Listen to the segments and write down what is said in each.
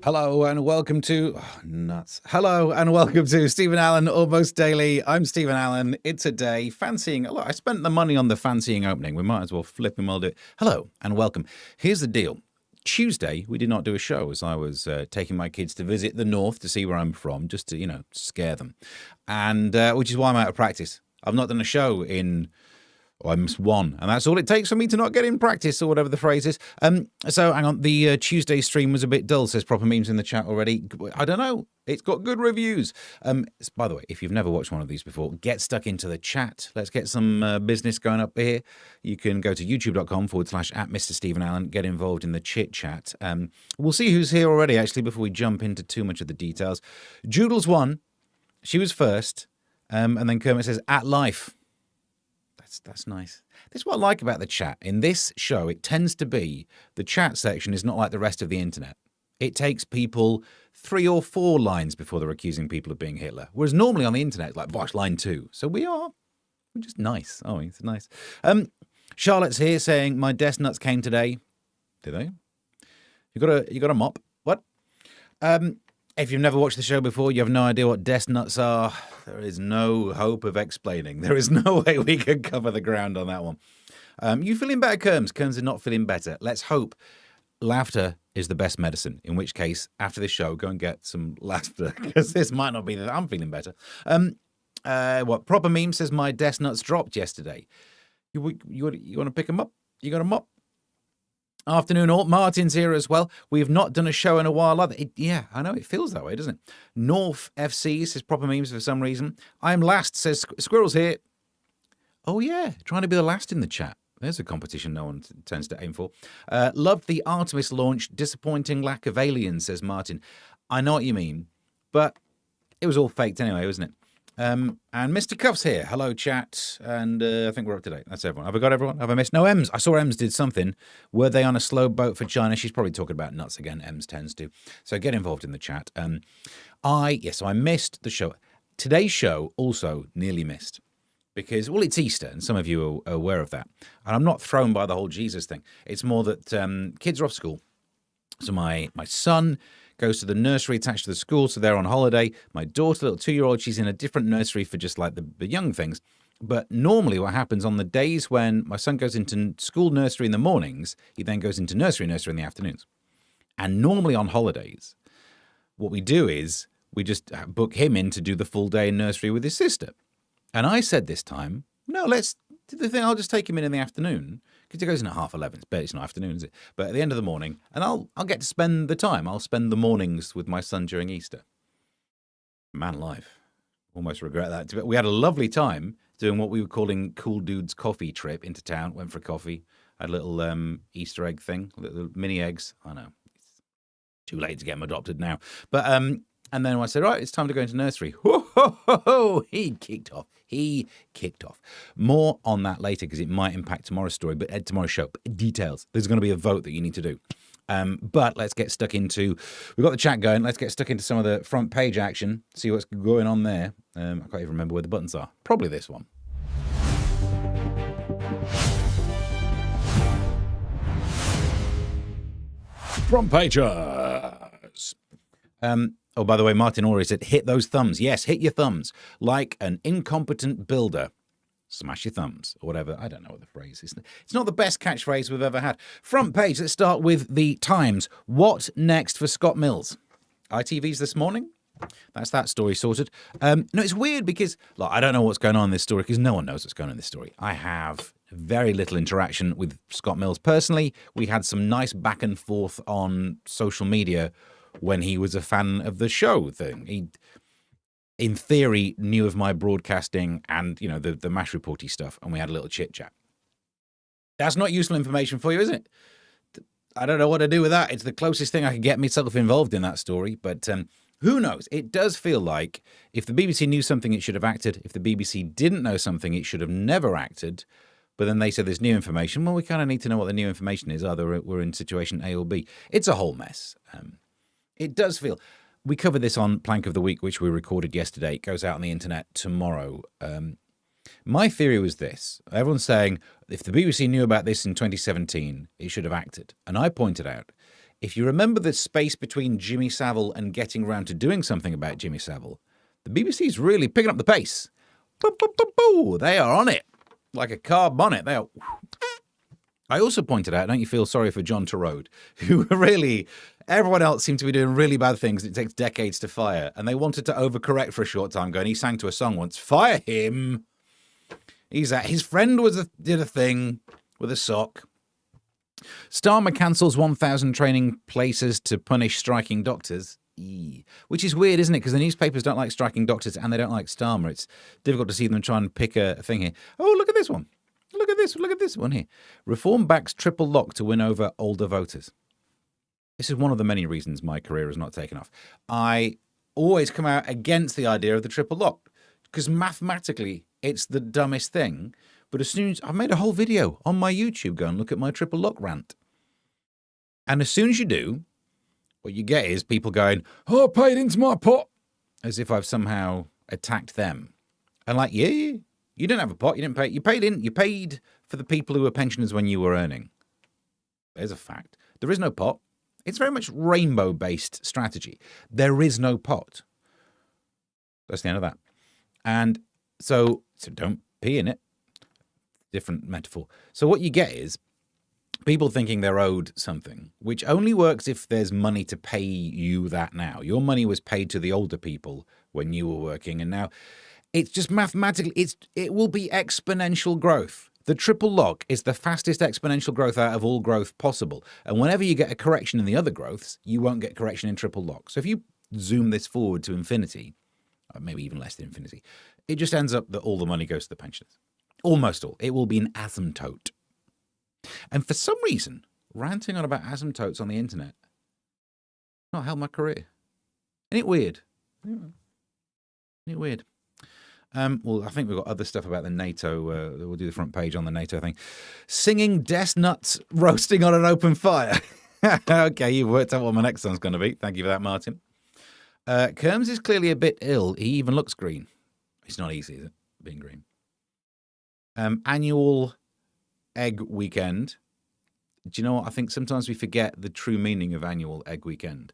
Hello and welcome to nuts. Hello and welcome to Stephen Allen Almost Daily. I'm Stephen Allen. It's a day fancying. Look, I spent the money on the fancying opening. We might as well flip and we'll do it. Hello and welcome. Here's the deal. Tuesday we did not do a show as I was taking my kids to visit the north to see where I'm from, just to scare them, and which is why I'm out of practice. I've not done a show in. I missed one, and that's all it takes for me to not get in practice, or whatever the phrase is. So, hang on. The Tuesday stream was a bit dull, says Proper Memes in the chat already. I don't know. It's got good reviews. By the way, if you've never watched one of these before, get stuck into the chat. Let's get some business going up here. You can go to youtube.com/@Mr. Stephen Allen. Get involved in the chit chat. We'll see who's here already, actually, before we jump into too much of the details. Joodles won. She was first. And then Kermit says, "At life." That's nice. This is what I like about the chat. In this show, it tends to be the chat section is not like the rest of the internet. It takes people 3 or 4 lines before they're accusing people of being Hitler. Whereas normally on the internet, it's like, bosh, line 2. So we're just nice. Oh, it's nice. Charlotte's here saying, my desk nuts came today. Did they? You got a mop? What? If you've never watched the show before, you have no idea what desk nuts are. There is no hope of explaining. There is no way we could cover the ground on that one. You feeling better, Kerms? Kerms is not feeling better. Let's hope laughter is the best medicine. In which case, after this show, go and get some laughter, because this might not be that I'm feeling better. Proper Meme says my desk nuts dropped yesterday. You want to pick them up? You got a mop? Afternoon all. Martin's here as well. We've not done a show in a while either. Yeah, I know. It feels that way, doesn't it? North FC says Proper Memes for some reason. I'm last, says Squirrel's here. Oh, yeah. Trying to be the last in the chat. There's a competition no one tends to aim for. Loved the Artemis launch. Disappointing lack of aliens, says Martin. I know what you mean, but it was all faked anyway, wasn't it? And Mr. Cuff's here. Hello, chat. And I think we're up to date. That's everyone. Have I got everyone? Have I missed? No, Ems. I saw Ems did something. Were they on a slow boat for China? She's probably talking about nuts again. Ems tends to. So get involved in the chat. So I missed the show. Today's show also nearly missed because, well, it's Easter and some of you are aware of that. And I'm not thrown by the whole Jesus thing. It's more that kids are off school. So my son goes to the nursery attached to the school, so they're on holiday. My daughter, little 2-year-old, she's in a different nursery for just like the young things. But normally what happens on the days when my son goes into school nursery in the mornings, he then goes into nursery in the afternoons. And normally on holidays, what we do is we just book him in to do the full day in nursery with his sister. And I said this time, no, let's do the thing. I'll just take him in the afternoon. Because it goes in at 11:30. It's not afternoon, is it? But at the end of the morning, and I'll get to spend the time. I'll spend the mornings with my son during Easter. Man life. Almost regret that. But we had a lovely time doing what we were calling Cool Dudes Coffee Trip into town. Went for a coffee. Had a little Easter egg thing. Little mini eggs. I know. It's too late to get them adopted now. But and then I said, right, it's time to go into nursery. Ho, ho, ho, ho. He kicked off. More on that later because it might impact tomorrow's story, but tomorrow's show. Details. There's going to be a vote that you need to do. But let's get stuck into, we've got the chat going. Let's get stuck into some of the front page action. See what's going on there. I can't even remember where the buttons are. Probably this one. Front pages. Oh, by the way, Martin Ori said, hit those thumbs. Yes, hit your thumbs. Like an incompetent builder. Smash your thumbs, or whatever. I don't know what the phrase is. It's not the best catchphrase we've ever had. Front page, let's start with the Times. What next for Scott Mills? ITV's this morning? That's that story sorted. No, it's weird because, look, I don't know what's going on in this story because no one knows what's going on in this story. I have very little interaction with Scott Mills personally. We had some nice back and forth on social media when he was a fan of the show thing. He, in theory, knew of my broadcasting and, the MASH reporty stuff, and we had a little chit-chat. That's not useful information for you, is it? I don't know what to do with that. It's the closest thing I could get myself involved in that story, but who knows? It does feel like if the BBC knew something, it should have acted. If the BBC didn't know something, it should have never acted. But then they said there's new information. Well, we kind of need to know what the new information is. Either we're in situation A or B. It's a whole mess. It does feel. We covered this on Plank of the Week, which we recorded yesterday. It goes out on the internet tomorrow. My theory was this. Everyone's saying if the BBC knew about this in 2017, it should have acted. And I pointed out If you remember the space between Jimmy Savile and getting around to doing something about Jimmy Savile, the BBC's really picking up the pace. They are on it. Like a car bonnet. They are. I also pointed out, don't you feel sorry for John Turode, who really, everyone else seemed to be doing really bad things. It takes decades to fire. And they wanted to overcorrect for a short time going, he sang to a song once, fire him. His friend did a thing with a sock. Starmer cancels 1,000 training places to punish striking doctors. Which is weird, isn't it? Because the newspapers don't like striking doctors and they don't like Starmer. It's difficult to see them try and pick a thing here. Oh, look at this one. Look at this one here. Reform backs triple lock to win over older voters. This is one of the many reasons my career has not taken off. I always come out against the idea of the triple lock because mathematically it's the dumbest thing. But as soon as I've made a whole video on my YouTube, go and look at my triple lock rant. And as soon as you do, what you get is people going, oh, I paid into my pot, as if I've somehow attacked them. And like, yeah, you didn't have a pot, you didn't pay, you paid for the people who were pensioners when you were earning. There's a fact. There is no pot. It's very much rainbow-based strategy. There is no pot. That's the end of that. And so don't pee in it. Different metaphor. So what you get is people thinking they're owed something, which only works if there's money to pay you that now. Your money was paid to the older people when you were working, and now it's just mathematically, it will be exponential growth. The triple lock is the fastest exponential growth out of all growth possible. And whenever you get a correction in the other growths, you won't get correction in triple lock. So if you zoom this forward to infinity, or maybe even less than infinity, it just ends up that all the money goes to the pensioners. Almost all. It will be an asymptote. And for some reason, ranting on about asymptotes on the internet not helped my career. Isn't it weird? Isn't it weird? Well, I think we've got other stuff about the NATO. We'll do the front page on the NATO thing. Singing Death Nuts roasting on an open fire. Okay, you've worked out what my next song's going to be. Thank you for that, Martin. Kerms is clearly a bit ill. He even looks green. It's not easy, is it? Being green. Annual Egg Weekend. Do you know what? I think sometimes we forget the true meaning of Annual Egg Weekend.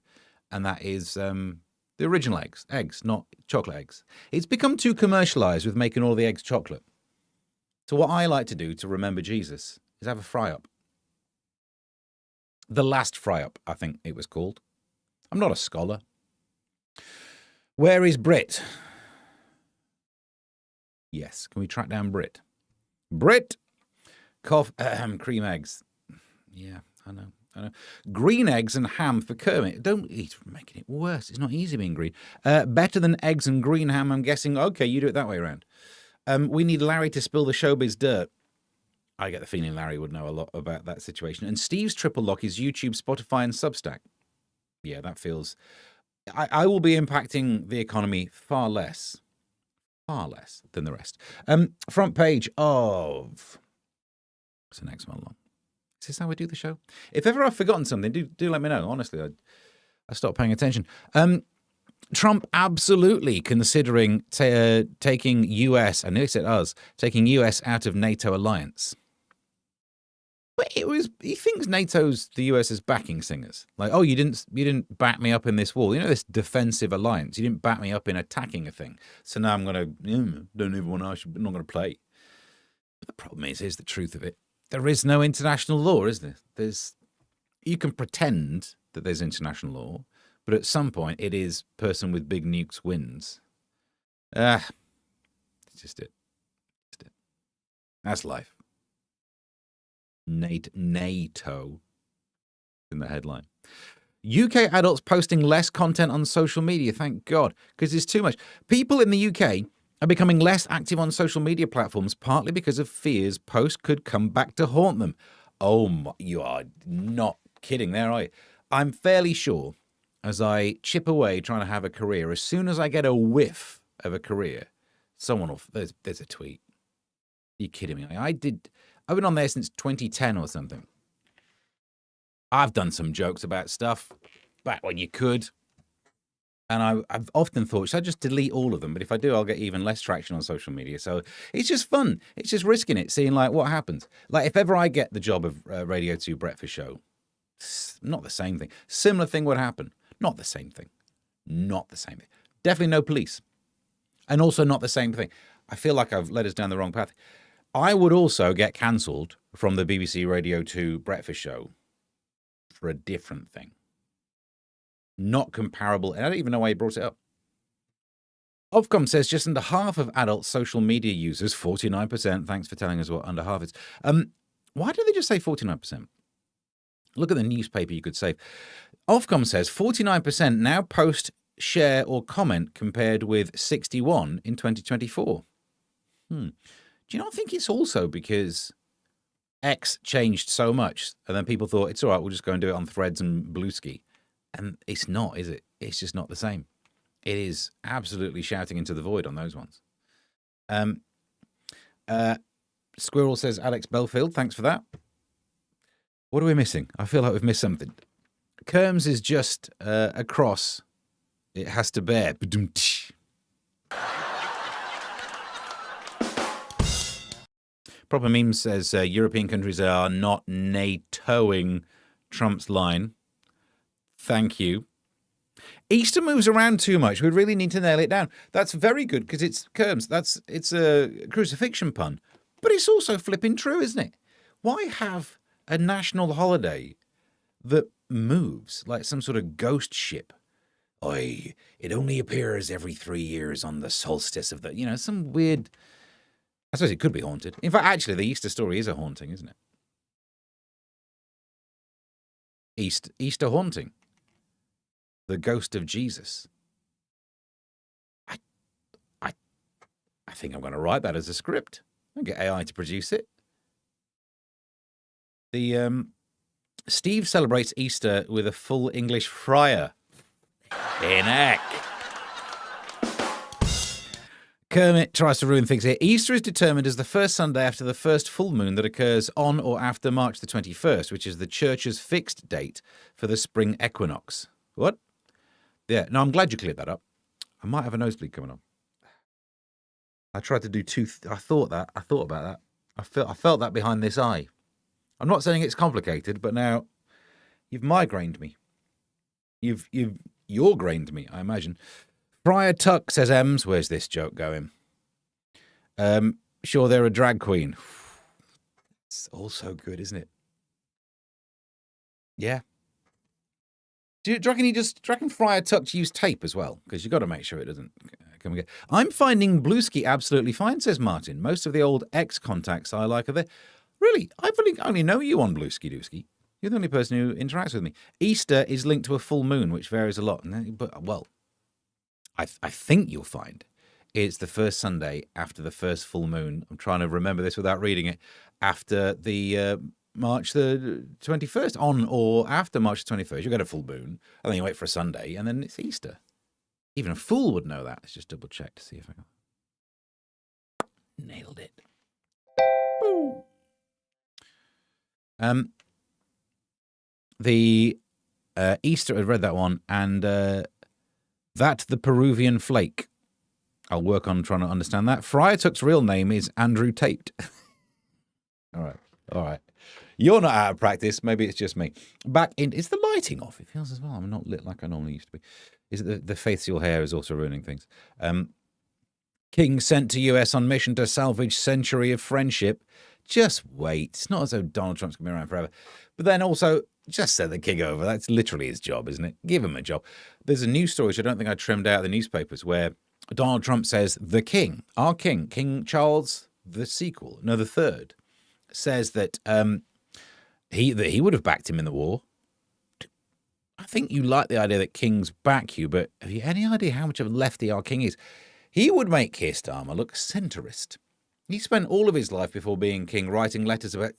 And that is the original eggs, not chocolate eggs. It's become too commercialized with making all the eggs chocolate. So what I like to do to remember Jesus is have a fry-up. The last fry-up, I think it was called. I'm not a scholar. Where is Brit? Yes, can we track down Brit? Brit! Cream eggs. Yeah, I know. Green eggs and ham for Kermit. Don't eat, making it worse. It's not easy being green. Better than eggs and green ham, I'm guessing. Okay, you do it that way around. We need Larry to spill the showbiz dirt. I get the feeling Larry would know a lot about that situation. And Steve's triple lock is YouTube, Spotify, and Substack. Yeah, that feels... I will be impacting the economy far less than the rest. Front page of... What's the next one along? Is this how we do the show? If ever I've forgotten something, do let me know. Honestly, I stopped paying attention. Trump absolutely considering taking US, I nearly said us, taking US out of NATO alliance. But he thinks NATO's the US's backing singers. Like, oh, you didn't back me up in this war. You know, this defensive alliance. You didn't back me up in attacking a thing. So now I'm going to, don't even want to, I'm not going to play. But the problem is, here's the truth of it. There is no international law, is there? You can pretend that there's international law, but at some point it is person with big nukes wins. It's just it. That's life. NATO in the headline. UK adults posting less content on social media, thank God, because it's too much. People in the UK are becoming less active on social media platforms, partly because of fears posts could come back to haunt them. Oh, my, you are not kidding there, are you? I'm fairly sure as I chip away trying to have a career, as soon as I get a whiff of a career, someone will, there's a tweet. Are you kidding me? I've been on there since 2010 or something. I've done some jokes about stuff back when you could. And I've often thought, should I just delete all of them? But if I do, I'll get even less traction on social media. So it's just fun. It's just risking it, seeing like what happens. Like if ever I get the job of Radio 2 Breakfast Show, Not the same thing. Similar thing would happen. Not the same thing. Not the same thing. Definitely no police. And also not the same thing. I feel like I've led us down the wrong path. I would also get cancelled from the BBC Radio 2 breakfast show for a different thing. Not comparable. And I don't even know why he brought it up. Ofcom says just under half of adult social media users, 49%. Thanks for telling us what under half is. Why do they just say 49%? Look at the newspaper you could save. Ofcom says 49% now post, share, or comment compared with 61 in 2024. Do you not think it's also because X changed so much and then people thought, it's all right, we'll just go and do it on Threads and Bluesky? And it's not, is it? It's just not the same. It is absolutely shouting into the void on those ones. Squirrel says Alex Belfield. Thanks for that. What are we missing? I feel like we've missed something. Kerms is just a cross. It has to bear. Proper Meme says European countries are not NATOing Trump's line. Thank you. Easter moves around too much. We really need to nail it down. That's very good because it's Kerms. It's a crucifixion pun. But it's also flipping true, isn't it? Why have a national holiday that moves like some sort of ghost ship? It only appears every 3 years on the solstice of the, some weird... I suppose it could be haunted. In fact, actually, the Easter story is a haunting, isn't it? Easter haunting. The ghost of Jesus. I think I'm going to write that as a script. I'll get AI to produce it. The Steve celebrates Easter with a full English friar. In heck. Kermit tries to ruin things here. Easter is determined as the first Sunday after the first full moon that occurs on or after March the 21st, which is the church's fixed date for the spring equinox. What? Yeah, no, I'm glad you cleared that up. I might have a nosebleed coming on. I tried to do I thought about that. I felt that behind this eye. I'm not saying it's complicated, but now you've migrained me. You're grained me, I imagine. Friar Tuck says Ems. Where's this joke going? Sure, they're a drag queen. It's all so good, isn't it? Yeah. Do you reckon Friar Tuck use tape as well? Because you've got to make sure it doesn't come again. I'm finding Bluesky absolutely fine, says Martin. Most of the old ex-contacts I like are there. Really? I only know you on Bluesky Dooski. You're the only person who interacts with me. Easter is linked to a full moon, which varies a lot. But, well, I think you'll find it's the first Sunday after the first full moon. I'm trying to remember this without reading it. After the March the 21st, on or after March the 21st, you get a full moon, and then you wait for a Sunday, and then it's Easter. Even a fool would know that. Let's just double check to see if I can. Nailed it. Boom. The Easter, I read that one, and that the Peruvian flake. I'll work on trying to understand that. Friar Tuck's real name is Andrew Tate. All right. You're not out of practice. Maybe it's just me. Is the lighting off? It feels as well. I'm not lit like I normally used to be. Is it the facial hair is also ruining things? King sent to US on mission to salvage century of friendship. Just wait. It's not as though Donald Trump's going to be around forever. But then also, just send the king over. That's literally his job, isn't it? Give him a job. There's a news story which I don't think I trimmed out of the newspapers where Donald Trump says the king, our king, King Charles the third, says that he would have backed him in the war. I think you like the idea that kings back you, but have you any idea how much of a lefty our king is? He would make Keir Starmer look centrist. He spent all of his life before being king writing letters about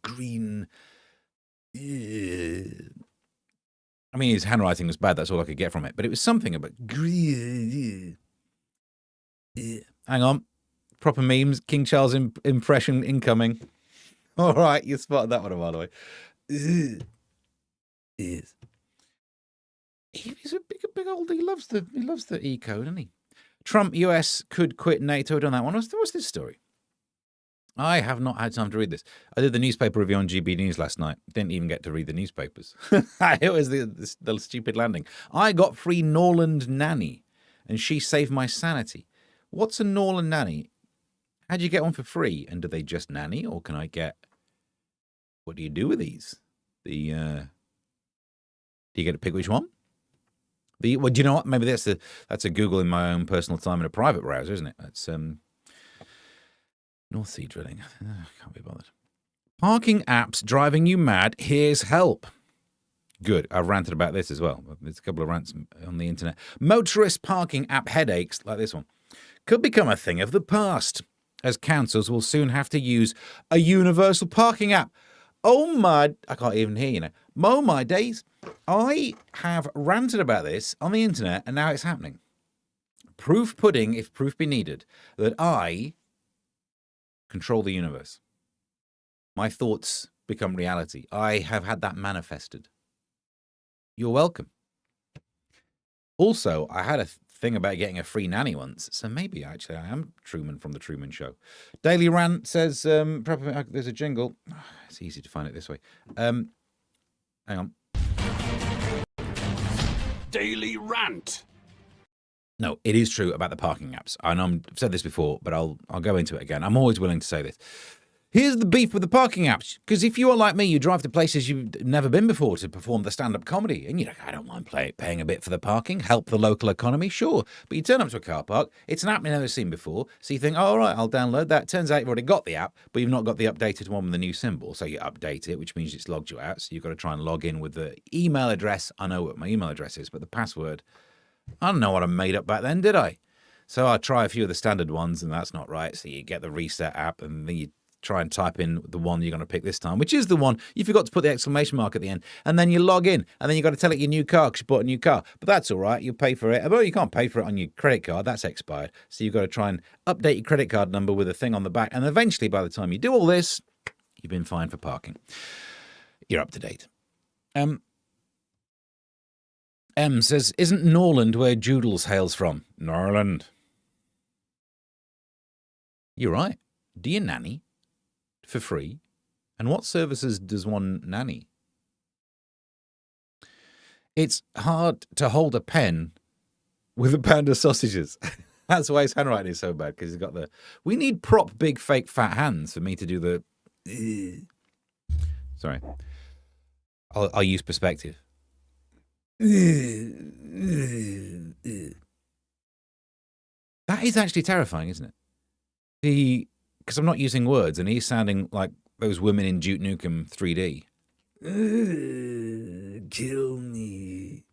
green. I mean, his handwriting was bad. That's all I could get from it. But it was something about green. Hang on. Proper memes. King Charles impression incoming. All right. You spotted that one a while away. He's a big old. He loves the eco, doesn't he? Trump, US could quit NATO. Done that one. What's this story? I have not had time to read this. I did the newspaper review on GB News last night. Didn't even get to read the newspapers. It was the stupid landing. I got free Norland nanny, and she saved my sanity. What's a Norland nanny? How do you get one for free? And do they just nanny, or can I get... What do you do with these? Do you get to pick which one? Well, do you know what? Maybe that's a Google in my own personal time in a private browser, isn't it? That's North Sea drilling. Can't be bothered. Parking apps driving you mad. Here's help. Good. I've ranted about this as well. There's a couple of rants on the internet. Motorist parking app headaches, like this one, could become a thing of the past, as councils will soon have to use a universal parking app. Oh my... I can't even hear you now. Oh my days. I have ranted about this on the internet, and now it's happening. Proof pudding, if proof be needed, that I control the universe. My thoughts become reality. I have had that manifested. You're welcome. Also, I had a thing about getting a free nanny once, so maybe actually I am Truman from The Truman Show. Daily Rant says, there's a jingle. It's easy to find it this way. Hang on. Daily Rant. No, it is true about the parking apps. I know I've said this before, but I'll go into it again. I'm always willing to say this. Here's the beef with the parking apps. Because if you are like me, you drive to places you've never been before to perform the stand-up comedy. And you're like, I don't mind paying a bit for the parking, help the local economy, sure. But you turn up to a car park, it's an app you've never seen before. So you think, oh, all right, I'll download that. Turns out you've already got the app, but you've not got the updated one with the new symbol. So you update it, which means it's logged you out. So you've got to try and log in with the email address. I know what my email address is, but the password... I don't know what I made up back then, did I? So I try a few of the standard ones, and that's not right. So you get the reset app, and then you try and type in the one you're going to pick this time, which is the one you forgot to put the exclamation mark at the end. And then you log in, and then you've got to tell it your new car because you bought a new car. But that's all right. You pay for it. Well, you can't pay for it on your credit card. That's expired. So you've got to try and update your credit card number with a thing on the back. And eventually, by the time you do all this, you've been fined for parking. You're up to date. M says, isn't Norland where Joodles hails from? Norland. You're right. Do you nanny for free? And what services does one nanny? It's hard to hold a pen with a pound of sausages. That's why his handwriting is so bad, because he's got the... We need prop big fake fat hands for me to do the... Sorry. I'll use perspective. That is actually terrifying, isn't it? Because I'm not using words, and he's sounding like those women in Duke Nukem 3D. Kill me.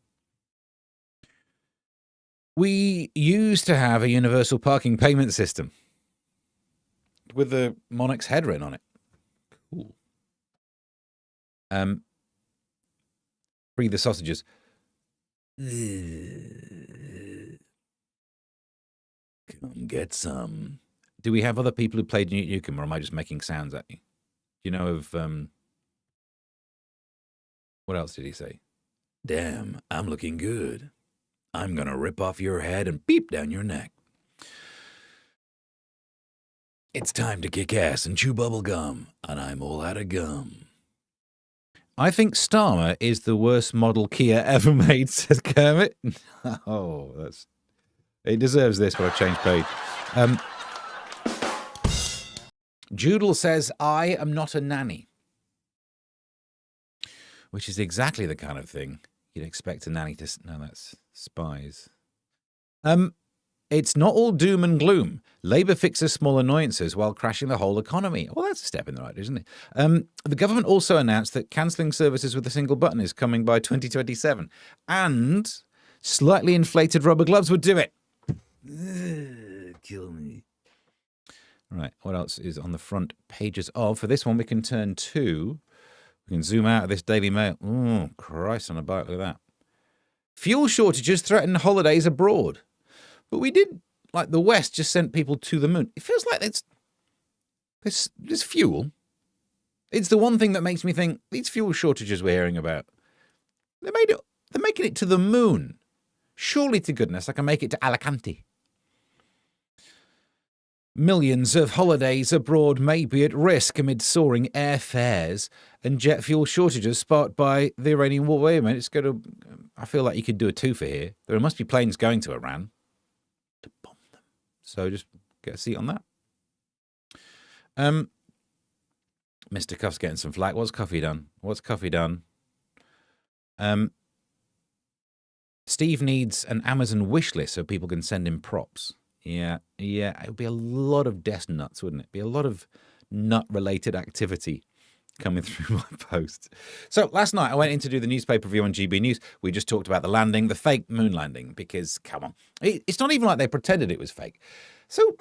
We used to have a universal parking payment system with the Monarch's head written on it. Cool. Free the sausages. Come get some. Do we have other people who played Duke Nukem, or am I just making sounds at you? Do you know of... what else did he say? Damn, I'm looking good. I'm gonna rip off your head and beep down your neck. It's time to kick ass and chew bubble gum, and I'm all out of gum. I think Starmer is the worst model Kia ever made, says Kermit. Oh, that's... It deserves this, but I've changed page. Joodle says, I am not a nanny. Which is exactly the kind of thing you'd expect a nanny to... No, that's spies. It's not all doom and gloom. Labour fixes small annoyances while crashing the whole economy. Well, that's a step in the right direction, isn't it? The government also announced that cancelling services with a single button is coming by 2027. And slightly inflated rubber gloves would do it. Kill me. Right, what else is on the front pages of? For this one, we can turn to... We can zoom out of this Daily Mail. Oh, Christ on a bike, look at that. Fuel shortages threaten holidays abroad. But we did, like the West just sent people to the moon. It feels like there's fuel. It's the one thing that makes me think, these fuel shortages we're hearing about, they're making it to the moon. Surely to goodness, I can make it to Alicante. Millions of holidays abroad may be at risk amid soaring airfares and jet fuel shortages sparked by the Iranian war. Wait a minute, I feel like you could do a twofer here. There must be planes going to Iran to bomb them. So just get a seat on that. Mr. Cuff's getting some flack. What's Cuffy done? Steve needs an Amazon wish list so people can send him props. Yeah. It would be a lot of desk nuts, wouldn't it? Be a lot of nut-related activity coming through my posts. So last night I went in to do the newspaper review on GB News. We just talked about the landing, the fake moon landing, because, come on, it's not even like they pretended it was fake. So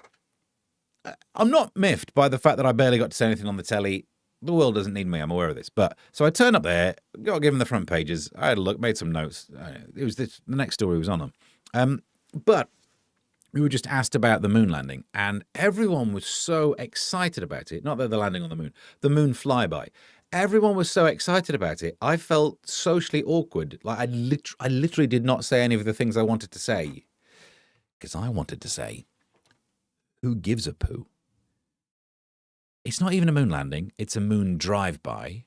I'm not miffed by the fact that I barely got to say anything on the telly. The world doesn't need me, I'm aware of this. But so I turned up there, got given the front pages. I had a look, made some notes. It was the next story was on them. But we were just asked about the moon landing, and everyone was so excited about it. Not that they're landing on the moon flyby. Everyone was so excited about it. I felt socially awkward. Like I literally did not say any of the things I wanted to say, because I wanted to say, who gives a poo? It's not even a moon landing. It's a moon drive-by.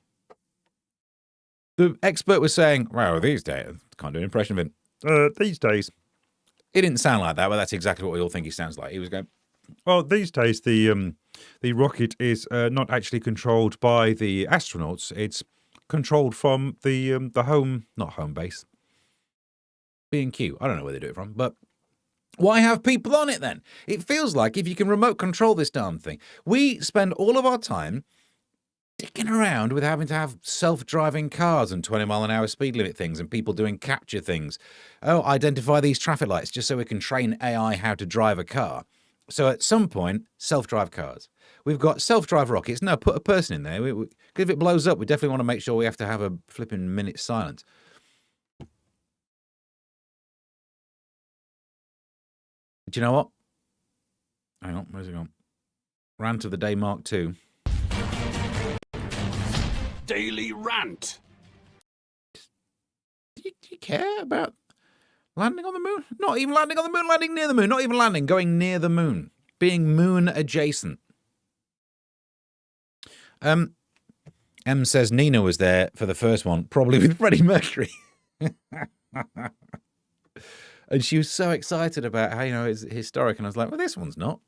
The expert was saying, well, these days, I can't do an impression of him. These days. It didn't sound like that, but that's exactly what we all think he sounds like. He was going, well, these days the rocket is not actually controlled by the astronauts. It's controlled from the not home base. B&Q. I don't know where they do it from, but why have people on it then? It feels like if you can remote control this darn thing, we spend all of our time dicking around with having to have self-driving cars and 20-mile-an-hour speed limit things and people doing capture things. Oh, identify these traffic lights just so we can train AI how to drive a car. So at some point, self-drive cars. We've got self-drive rockets. No, put a person in there. Because if it blows up, we definitely want to make sure we have to have a flipping minute silence. Do you know what? Hang on, where's it gone? Rant of the day, Mark 2. Daily Rant. Do you care about landing on the moon? Not even landing on the moon, landing near the moon. Not even landing, going near the moon. Being moon adjacent. M says Nina was there for the first one, probably with Freddie Mercury. And she was so excited about how, it's historic. And I was like, well, this one's not.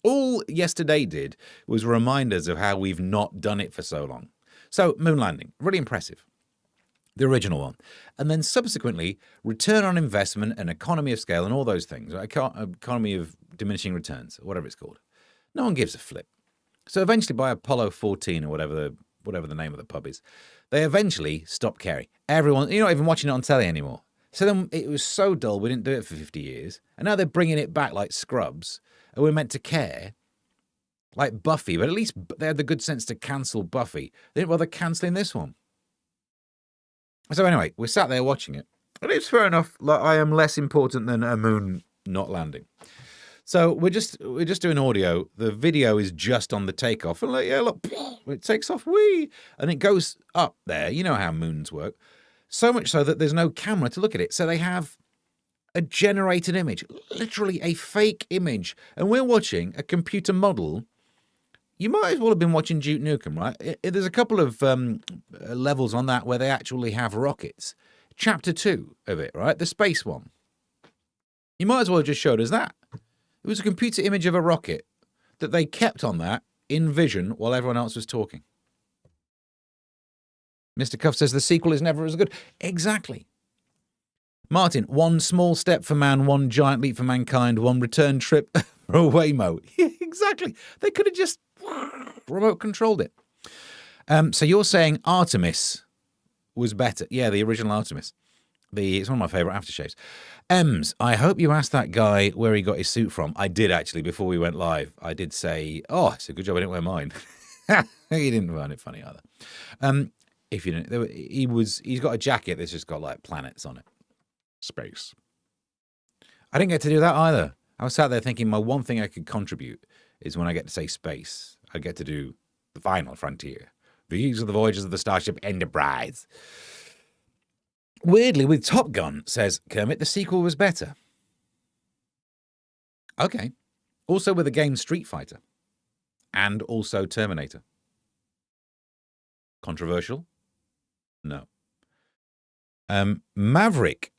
All yesterday did was reminders of how we've not done it for so long. So, moon landing, really impressive. The original one. And then subsequently, return on investment and economy of scale and all those things. Economy of diminishing returns, or whatever it's called. No one gives a flip. So eventually by Apollo 14 or whatever the name of the pub is, they eventually stopped caring. Everyone, you're not even watching it on telly anymore. So then it was so dull, we didn't do it for 50 years. And now they're bringing it back like Scrubs. And we're meant to care. Like Buffy, but at least they had the good sense to cancel Buffy. They didn't bother cancelling this one. So anyway, we sat there watching it. And it's fair enough, like I am less important than a moon not landing. So we're just doing audio. The video is just on the takeoff. And like, yeah, look, it takes off, whee! And it goes up there. You know how moons work. So much so that there's no camera to look at it. So they have a generated image, literally a fake image. And we're watching a computer model. You might as well have been watching Duke Nukem, right? There's a couple of levels on that where they actually have rockets. Chapter 2 of it, right? The space one. You might as well have just showed us that. It was a computer image of a rocket that they kept on that in vision while everyone else was talking. Mr. Cuff says the sequel is never as good. Exactly. Martin, one small step for man, one giant leap for mankind, one return trip for a Waymo. Exactly. They could have just remote controlled it. So you're saying Artemis was better. Yeah, the original Artemis. It's one of my favourite aftershaves. I hope you asked that guy where he got his suit from. I did, actually, before we went live. I did say, it's a good job I didn't wear mine. He didn't find it funny either. If you didn't, he's got a jacket that's just got, like, planets on it. Space. I didn't get to do that either. I was sat there thinking my one thing I could contribute is when I get to say space, I get to do the final frontier. These are the voyages of the Starship Enterprise. Weirdly, with Top Gun, says Kermit, the sequel was better. Okay. Also with the game Street Fighter and also Terminator. Controversial? No. Maverick,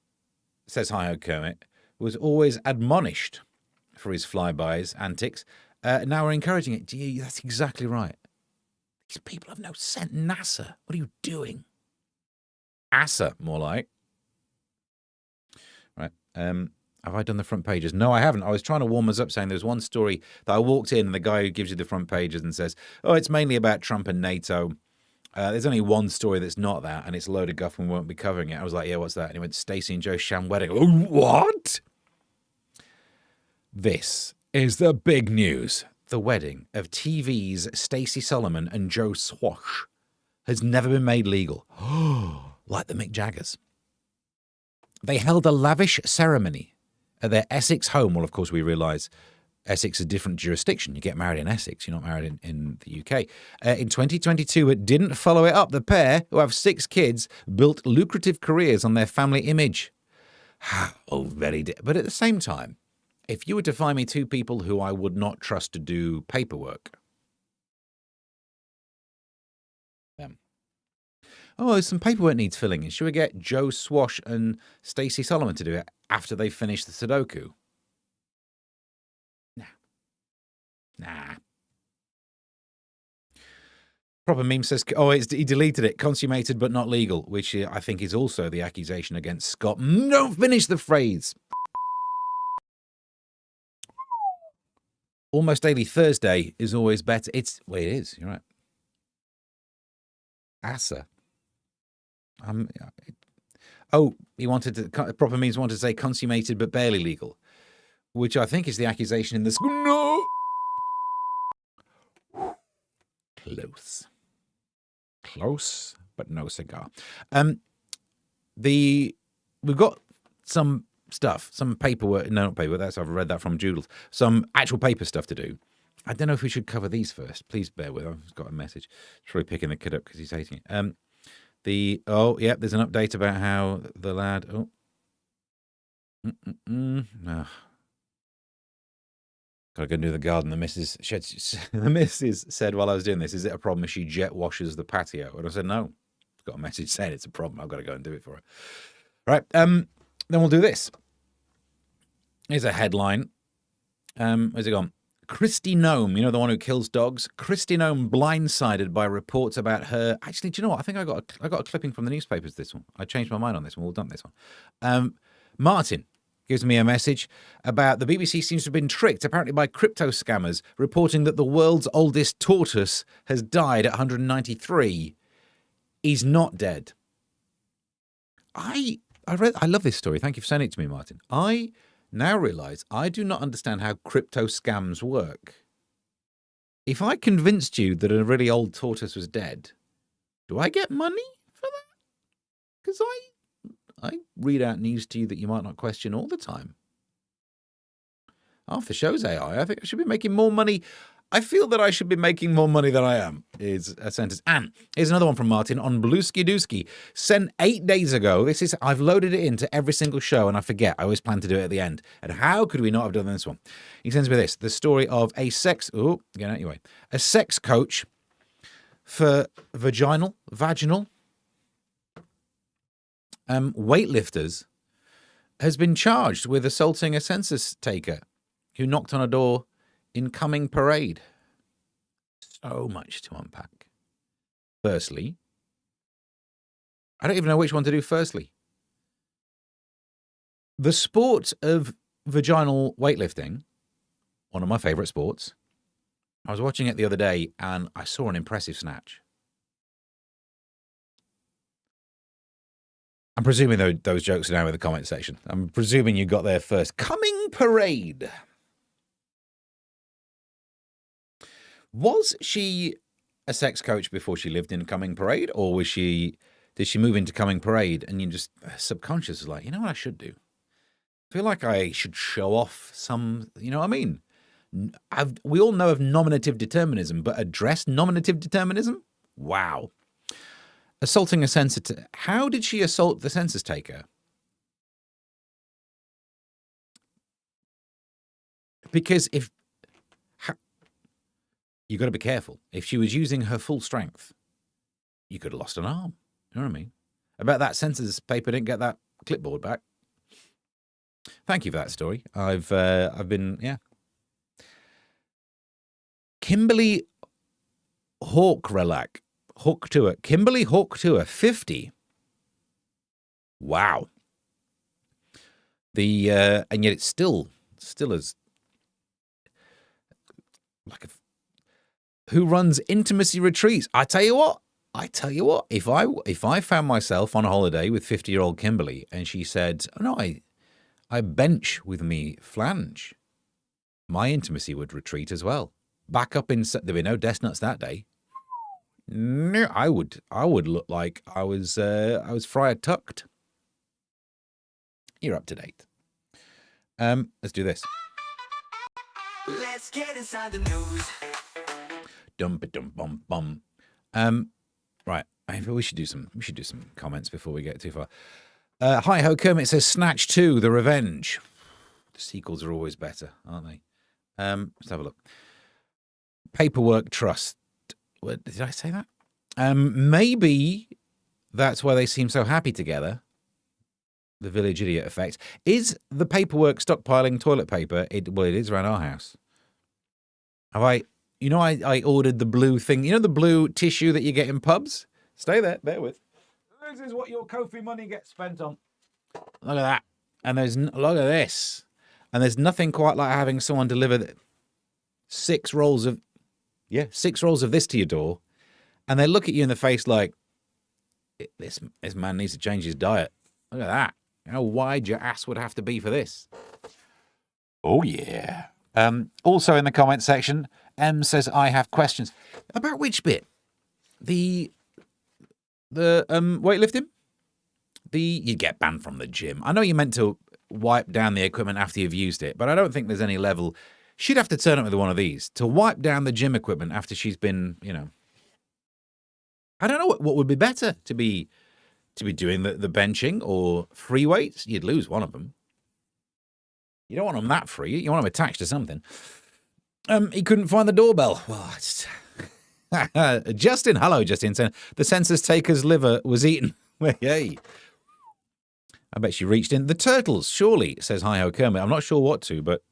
says Hi-Ho Kermit, was always admonished for his flybys antics. Now we're encouraging it. Gee, that's exactly right. These people have no sense. NASA, what are you doing? ASA, more like. Right. Have I done the front pages? No, I haven't. I was trying to warm us up saying there's one story that I walked in and the guy who gives you the front pages and says, oh, it's mainly about Trump and NATO. There's only one story that's not that, and it's a load of guff and we won't be covering it. I was like, yeah, what's that? And he went, Stacey and Joe sham wedding. Oh, what? This is the big news. The wedding of TV's Stacey Solomon and Joe Swash has never been made legal. Like the Mick Jaggers. They held a lavish ceremony at their Essex home. Well, of course, we realise Essex is a different jurisdiction. You get married in Essex. You're not married in the UK. In 2022, it didn't follow it up. The pair, who have 6 kids, built lucrative careers on their family image. Oh, but at the same time, if you were to find me 2 people who I would not trust to do paperwork, oh, some paperwork needs filling in. Should we get Joe Swash and Stacey Solomon to do it after they finish the Sudoku? Nah. Proper meme says, oh, he deleted it. Consummated but not legal, which I think is also the accusation against Scott. Don't finish the phrase. Almost Daily Thursday is always better. Well, it is. You're right. ASA. He wanted to, proper memes wanted to say consummated but barely legal, which I think is the accusation in this. No! Close, but no cigar. We've got some stuff, some paperwork. No, not paperwork. I've read that from Joodles. Some actual paper stuff to do. I don't know if we should cover these first. Please bear with. I've got a message. It's really picking the kid up because he's hating it. There's an update about how the lad. No. Gotta go and do the garden. The missus said while I was doing this, is it a problem if she jet washes the patio? And I said, no. It's got a message saying it's a problem. I've got to go and do it for her. Right. Then we'll do this. Here's a headline. Where's it gone? Christy Nome, you know, the one who kills dogs. Christy Nome blindsided by reports about her. Actually, do you know what? I think I got a clipping from the newspapers. This one. I changed my mind on this one. We'll dump this one. Martin gives me a message about the BBC seems to have been tricked, apparently by crypto scammers, reporting that the world's oldest tortoise has died at 193. He's not dead. I love this story. Thank you for sending it to me, Martin. I now realise I do not understand how crypto scams work. If I convinced you that a really old tortoise was dead, do I get money for that? Because I read out news to you that you might not question all the time. Half the show's AI. I think I should be making more money. I feel that I should be making more money than I am, is a sentence. And here's another one from Martin on Bluesky Dooski. Sent 8 days ago. I've loaded it into every single show and I forget. I always plan to do it at the end. And how could we not have done this one? He sends me this. The story of a sex coach for vaginal weightlifters has been charged with assaulting a census taker who knocked on a door in Coming Parade. So much to unpack. Firstly, I don't even know which one to do firstly. The sport of vaginal weightlifting, one of my favourite sports, I was watching it the other day and I saw an impressive snatch. I'm presuming those jokes are now in the comment section. I'm presuming you got there first. Coming Parade. Was she a sex coach before she lived in Coming Parade, or did she move into Coming Parade and you just subconscious was like, you know what I should do? I feel like I should show off some, you know what I mean? We all know of nominative determinism, but address nominative determinism? Wow. Assaulting a census taker. How did she assault the census taker? Because if You've got to be careful. If she was using her full strength, you could have lost an arm. You know what I mean? I bet that census paper didn't get that clipboard back. Thank you for that story. I've been, yeah. Kimberly Hawk Tour. Kimberly Hawk Tour, 50. Wow. And yet it's still as like who runs intimacy retreats? I tell you what, if I found myself on a holiday with 50-year-old Kimberly and she said, "Oh no, I bench with me flange," my intimacy would retreat as well. Back up there'd be no death nuts that day. No, I would look like I was Friar Tucked. You're up to date. Let's do this. Let's get inside the news. Dum-ba-dum-bum-bum. Right. We should do some comments before we get too far. Hi Ho Kermit says Snatch 2, The Revenge. The sequels are always better, aren't they? Let's have a look. Paperwork Trust. What, did I say that? Maybe that's why they seem so happy together. The village idiot effect. Is the paperwork stockpiling toilet paper? It is around our house. I ordered the blue thing. You know the blue tissue that you get in pubs? Stay there, bear with. This is what your Ko-fi money gets spent on. Look at that. And look at this. And there's nothing quite like having someone deliver 6 rolls of this to your door. And they look at you in the face like, this man needs to change his diet. Look at that. How wide your ass would have to be for this. Oh, yeah. Also in the comment section, M says, I have questions. About which bit? The weightlifting? You get banned from the gym. I know you're meant to wipe down the equipment after you've used it, but I don't think there's any level. She'd have to turn up with one of these to wipe down the gym equipment after she's been, I don't know what would be better to be doing the benching or free weights. You'd lose one of them. You don't want them that free. You want them attached to something. He couldn't find the doorbell. Well, Justin, hello, Justin. The census taker's liver was eaten. Yay. I bet she reached in. The turtles, surely, says Hi-Ho Kermit. I'm not sure what to, but...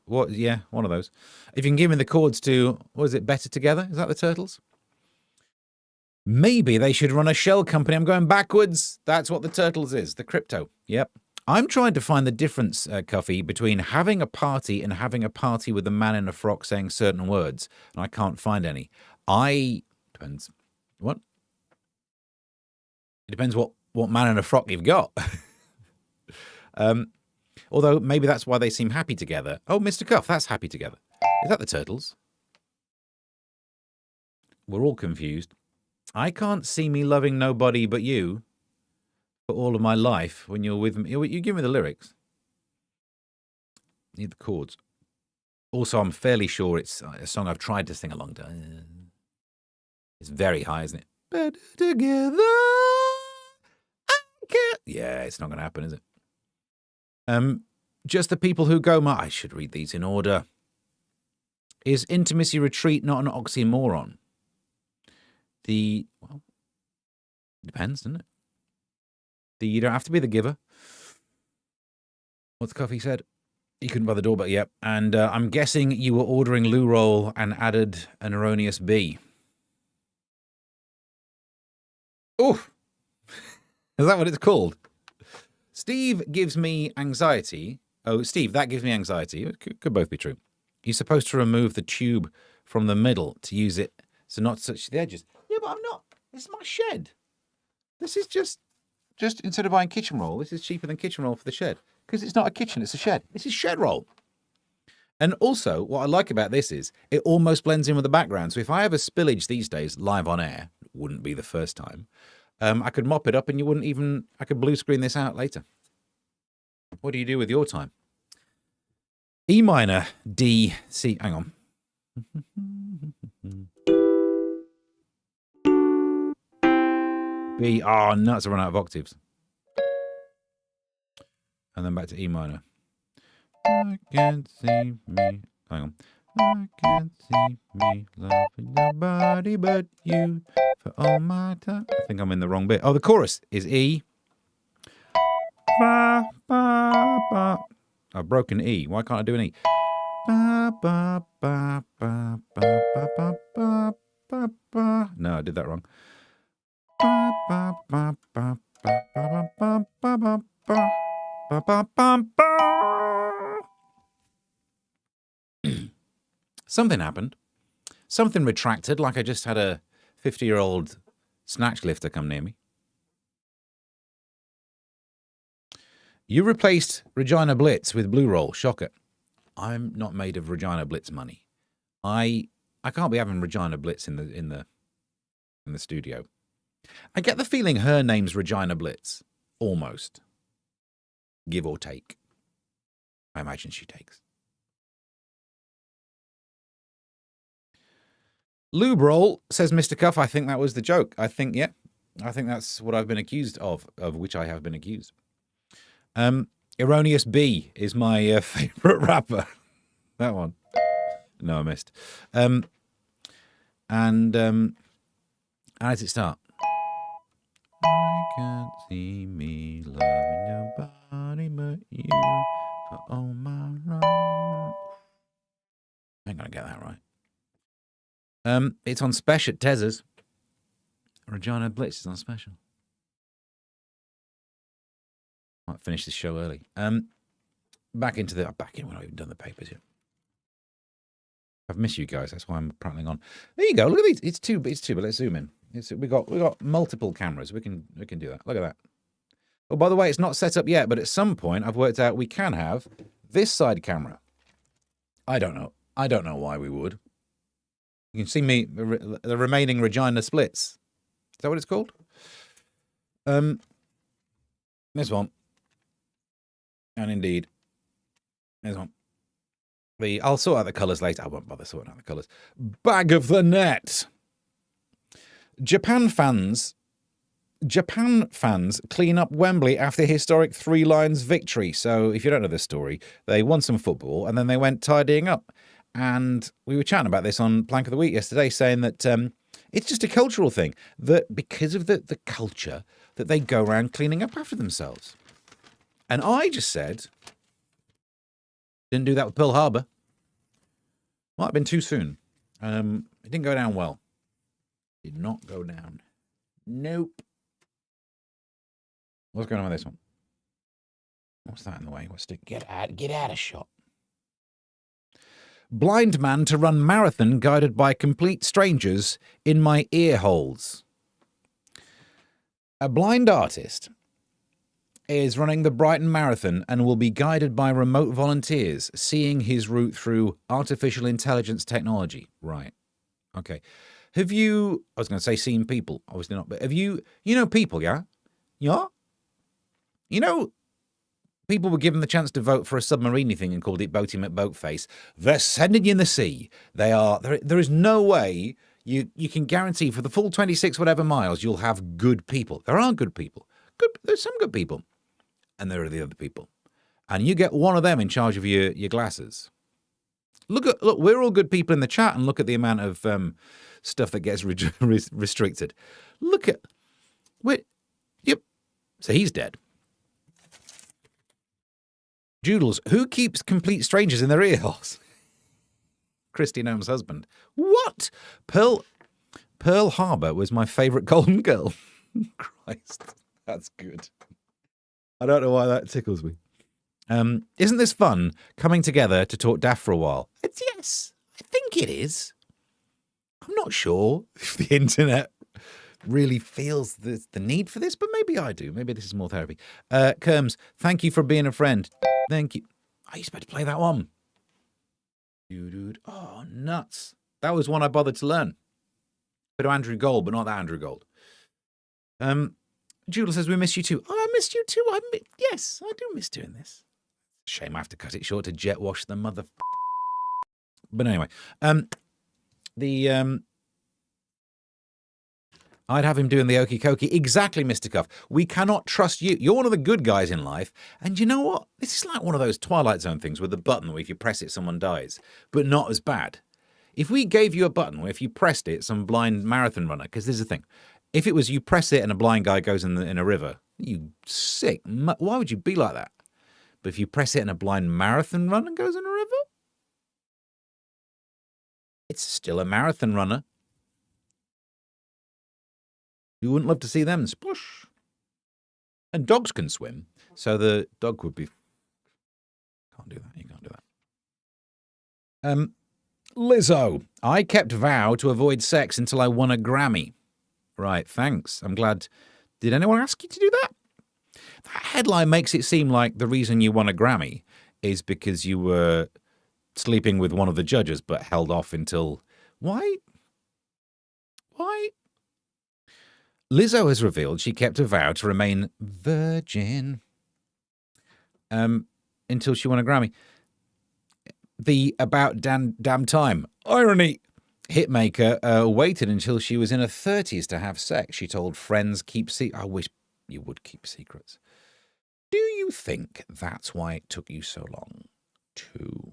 what? Yeah, one of those. If you can give me the chords to, what is it, Better Together? Is that the turtles? Maybe they should run a shell company. I'm going backwards. That's what the turtles is, the crypto. Yep. I'm trying to find the difference, Cuffy, between having a party and having a party with a man in a frock saying certain words, and I can't find any. Depends. What? It depends what man in a frock you've got. Although maybe that's why they seem happy together. Oh, Mr. Cuff, that's happy together. Is that the turtles? We're all confused. I can't see me loving nobody but you for all of my life when you're with me. You give me the lyrics. Need the chords. Also, I'm fairly sure it's a song I've tried to sing a long time. It's very high, isn't it? Better together. I can't. Yeah, it's not going to happen, is it? Just the people who go, I should read these in order. Is intimacy retreat not an oxymoron? Well, depends, doesn't it? You don't have to be the giver. What's Coffee said? You couldn't buy the doorbell, yep. And I'm guessing you were ordering loo roll and added an erroneous B. Oh, is that what it's called? Steve gives me anxiety. Oh, Steve, that gives me anxiety. It could both be true. You're supposed to remove the tube from the middle to use it, so not to touch the edges. Yeah, but I'm not. This is my shed. This is just instead of buying kitchen roll, this is cheaper than kitchen roll for the shed. Because it's not a kitchen, it's a shed. This is shed roll. And also, what I like about this is it almost blends in with the background. So if I have a spillage these days live on air, wouldn't be the first time, I could mop it up and I could blue screen this out later. What do you do with your time? E minor, D, C, hang on. B, nuts, I run out of octaves. And then back to E minor. I can't see me. Hang on. I can't see me loving nobody but you for all my time. I think I'm in the wrong bit. Oh, the chorus is E. Ba, ba, ba. I've broken E. Why can't I do an E? Ba, ba, ba, ba, ba, ba, ba, ba, ba, ba. No, I did that wrong. Ba, ba, ba, ba, ba, ba, ba, ba, ba, ba, ba, ba, ba, ba. Something happened. Something retracted, like I just had a 50-year-old snatch lifter come near me. You replaced Regina Blitz with Blue Roll. Shocker. I'm not made of Regina Blitz money. I can't be having Regina Blitz in the studio. I get the feeling her name's Regina Blitz. Almost. Give or take. I imagine she takes. Lube roll, says Mr. Cuff. I think that was the joke. I think that's what I've been accused of which I have been accused. Erroneous B is my favourite rapper. That one. No, I missed. And how does it start? I can't see me loving nobody but you for all my life. I ain't gonna get that right. It's on special at Tezza's. Regina Blitz is on special. Might finish this show early. Back in. We've not even done the papers yet. I've missed you guys. That's why I'm prattling on. There you go. Look at these. It's two, but let's zoom in. We got multiple cameras. We can do that. Look at that. Oh, by the way, it's not set up yet, but at some point I've worked out we can have this side camera. I don't know why we would. You can see me, the remaining Regina splits. Is that what it's called? This one. And indeed, this one. I'll sort out the colours later. I won't bother sorting out the colours. Bag of the net. Japan fans clean up Wembley after historic 3 Lions victory. So if you don't know this story, they won some football and then they went tidying up. And we were chatting about this on Plank of the Week yesterday, saying that it's just a cultural thing, that because of the culture, that they go around cleaning up after themselves. And I just said, didn't do that with Pearl Harbor. Might have been too soon. It didn't go down well. Did not go down. Nope. What's going on with this one? What's that in the way? What's to get out of shot? Blind man to run marathon guided by complete strangers in my ear holes. A blind artist is running the Brighton Marathon and will be guided by remote volunteers, seeing his route through artificial intelligence technology. Right. Okay. Have you, I was going to say seen people, obviously not, but have you know people, yeah? Yeah? You know, people were given the chance to vote for a submarine thing and called it Boaty McBoatface. They're sending you in the sea. There is no way you can guarantee for the full 26 whatever miles you'll have good people. There are good people. There's some good people. And there are the other people. And you get one of them in charge of your glasses. Look, we're all good people in the chat, and look at the amount of stuff that gets restricted. Yep. So he's dead. Doodles, who keeps complete strangers in their ear holes? Christy Nome's husband. What? Pearl Harbor was my favourite Golden Girl. Christ, that's good. I don't know why that tickles me. Isn't this fun, coming together to talk daft for a while? Yes, I think it is. I'm not sure if the internet really feels the need for this, but maybe I do. Maybe this is more therapy. Kerms, thank you for being a friend. Thank you. I used to play that one. Dude. Oh, nuts. That was one I bothered to learn. Bit of Andrew Gold, but not that Andrew Gold. Judel says, we miss you too. Oh, I missed you too. Yes, I do miss doing this. Shame I have to cut it short to jet wash the mother. But anyway, I'd have him doing the okey cokey. Exactly, Mr. Cuff. We cannot trust you. You're one of the good guys in life. And you know what? This is like one of those Twilight Zone things with the button where if you press it, someone dies. But not as bad. If we gave you a button where if you pressed it, some blind marathon runner, because this is the thing. If it was you press it and a blind guy goes in a river, you sick. Why would you be like that? But if you press it and a blind marathon runner goes in a river, it's still a marathon runner. You wouldn't love to see them splush. And dogs can swim, so the dog would be... Can't do that, you can't do that. Lizzo. I kept vow to avoid sex until I won a Grammy. Right, thanks. I'm glad. Did anyone ask you to do that? That headline makes it seem like the reason you won a Grammy is because you were sleeping with one of the judges but held off until... Why? Lizzo has revealed she kept a vow to remain virgin until she won a Grammy. The About Damn Time irony hitmaker waited until she was in her 30s to have sex. She told friends, I wish you would keep secrets. Do you think that's why it took you so long to...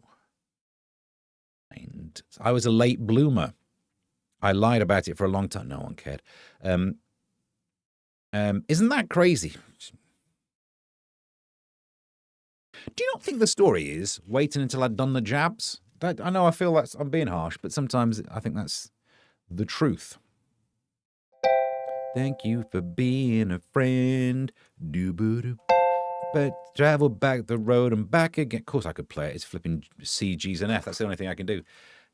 And I was a late bloomer. I lied about it for a long time. No one cared. Isn't that crazy? Do you not think the story is waiting until I'd done the jabs? I know I feel I'm being harsh, but sometimes I think that's the truth. Thank you for being a friend. Doo-boo-doo. But travel back the road and back again. Of course I could play it. It's flipping C, G's, and F. That's the only thing I can do.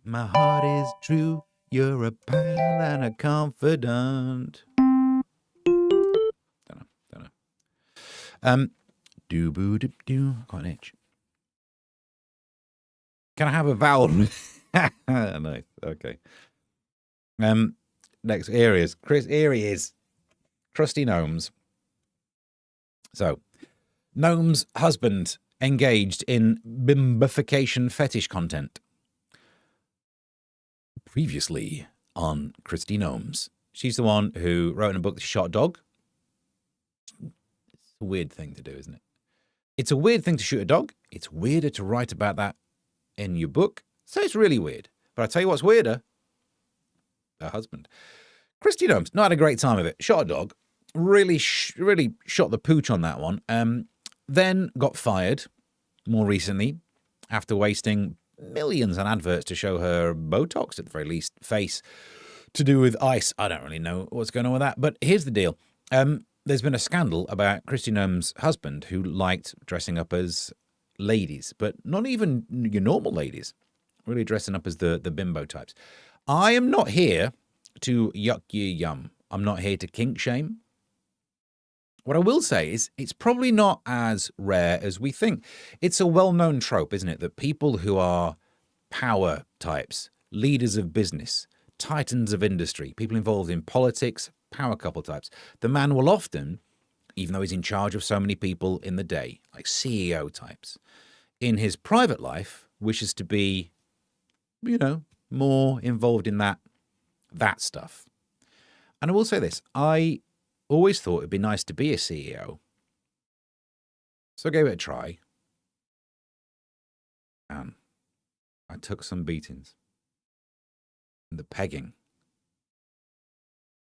My heart is true. You're a pal and a confidant. Don't know. Do-boo-doo-doo. Quite an itch. Can I have a vowel? Nice. Okay. Next, areas. Areas. Crusty Gnomes. So, Gnome's husband engaged in bimbification fetish content. Previously on Christy Gnomes. She's the one who wrote in a book that she shot a dog. It's a weird thing to do, isn't it? It's a weird thing to shoot a dog. It's weirder to write about that in your book. So it's really weird. But I tell you what's weirder. Her husband. Christy Gnomes, not had a great time of it. Shot a dog. Really shot the pooch on that one. Then got fired more recently after wasting millions on adverts to show her Botox, at the very least, face to do with ice. I don't really know what's going on with that. But here's the deal. There's been a scandal about Christy Gnome's husband who liked dressing up as ladies, but not even your normal ladies, really dressing up as the bimbo types. I am not here to yuck you yum. I'm not here to kink shame. What I will say is it's probably not as rare as we think. It's a well-known trope, isn't it, that people who are power types, leaders of business, titans of industry, people involved in politics, power couple types, the man will often, even though he's in charge of so many people in the day, like CEO types, in his private life wishes to be, more involved in that stuff. And I will say this, I always thought it'd be nice to be a CEO. So I gave it a try. And I took some beatings. And the pegging.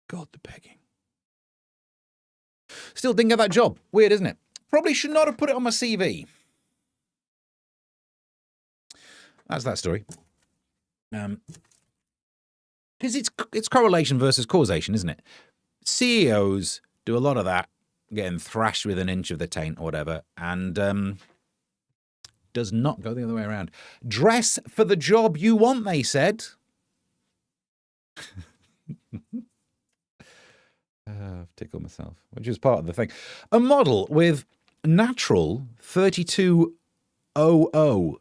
God, the pegging. Still didn't get that job. Weird, isn't it? Probably should not have put it on my CV. That's that story. Because it's correlation versus causation, isn't it? CEOs do a lot of that, getting thrashed with an inch of the taint or whatever, and does not go the other way around. Dress for the job you want, they said. I've tickled myself, which is part of the thing. A model with natural 3200.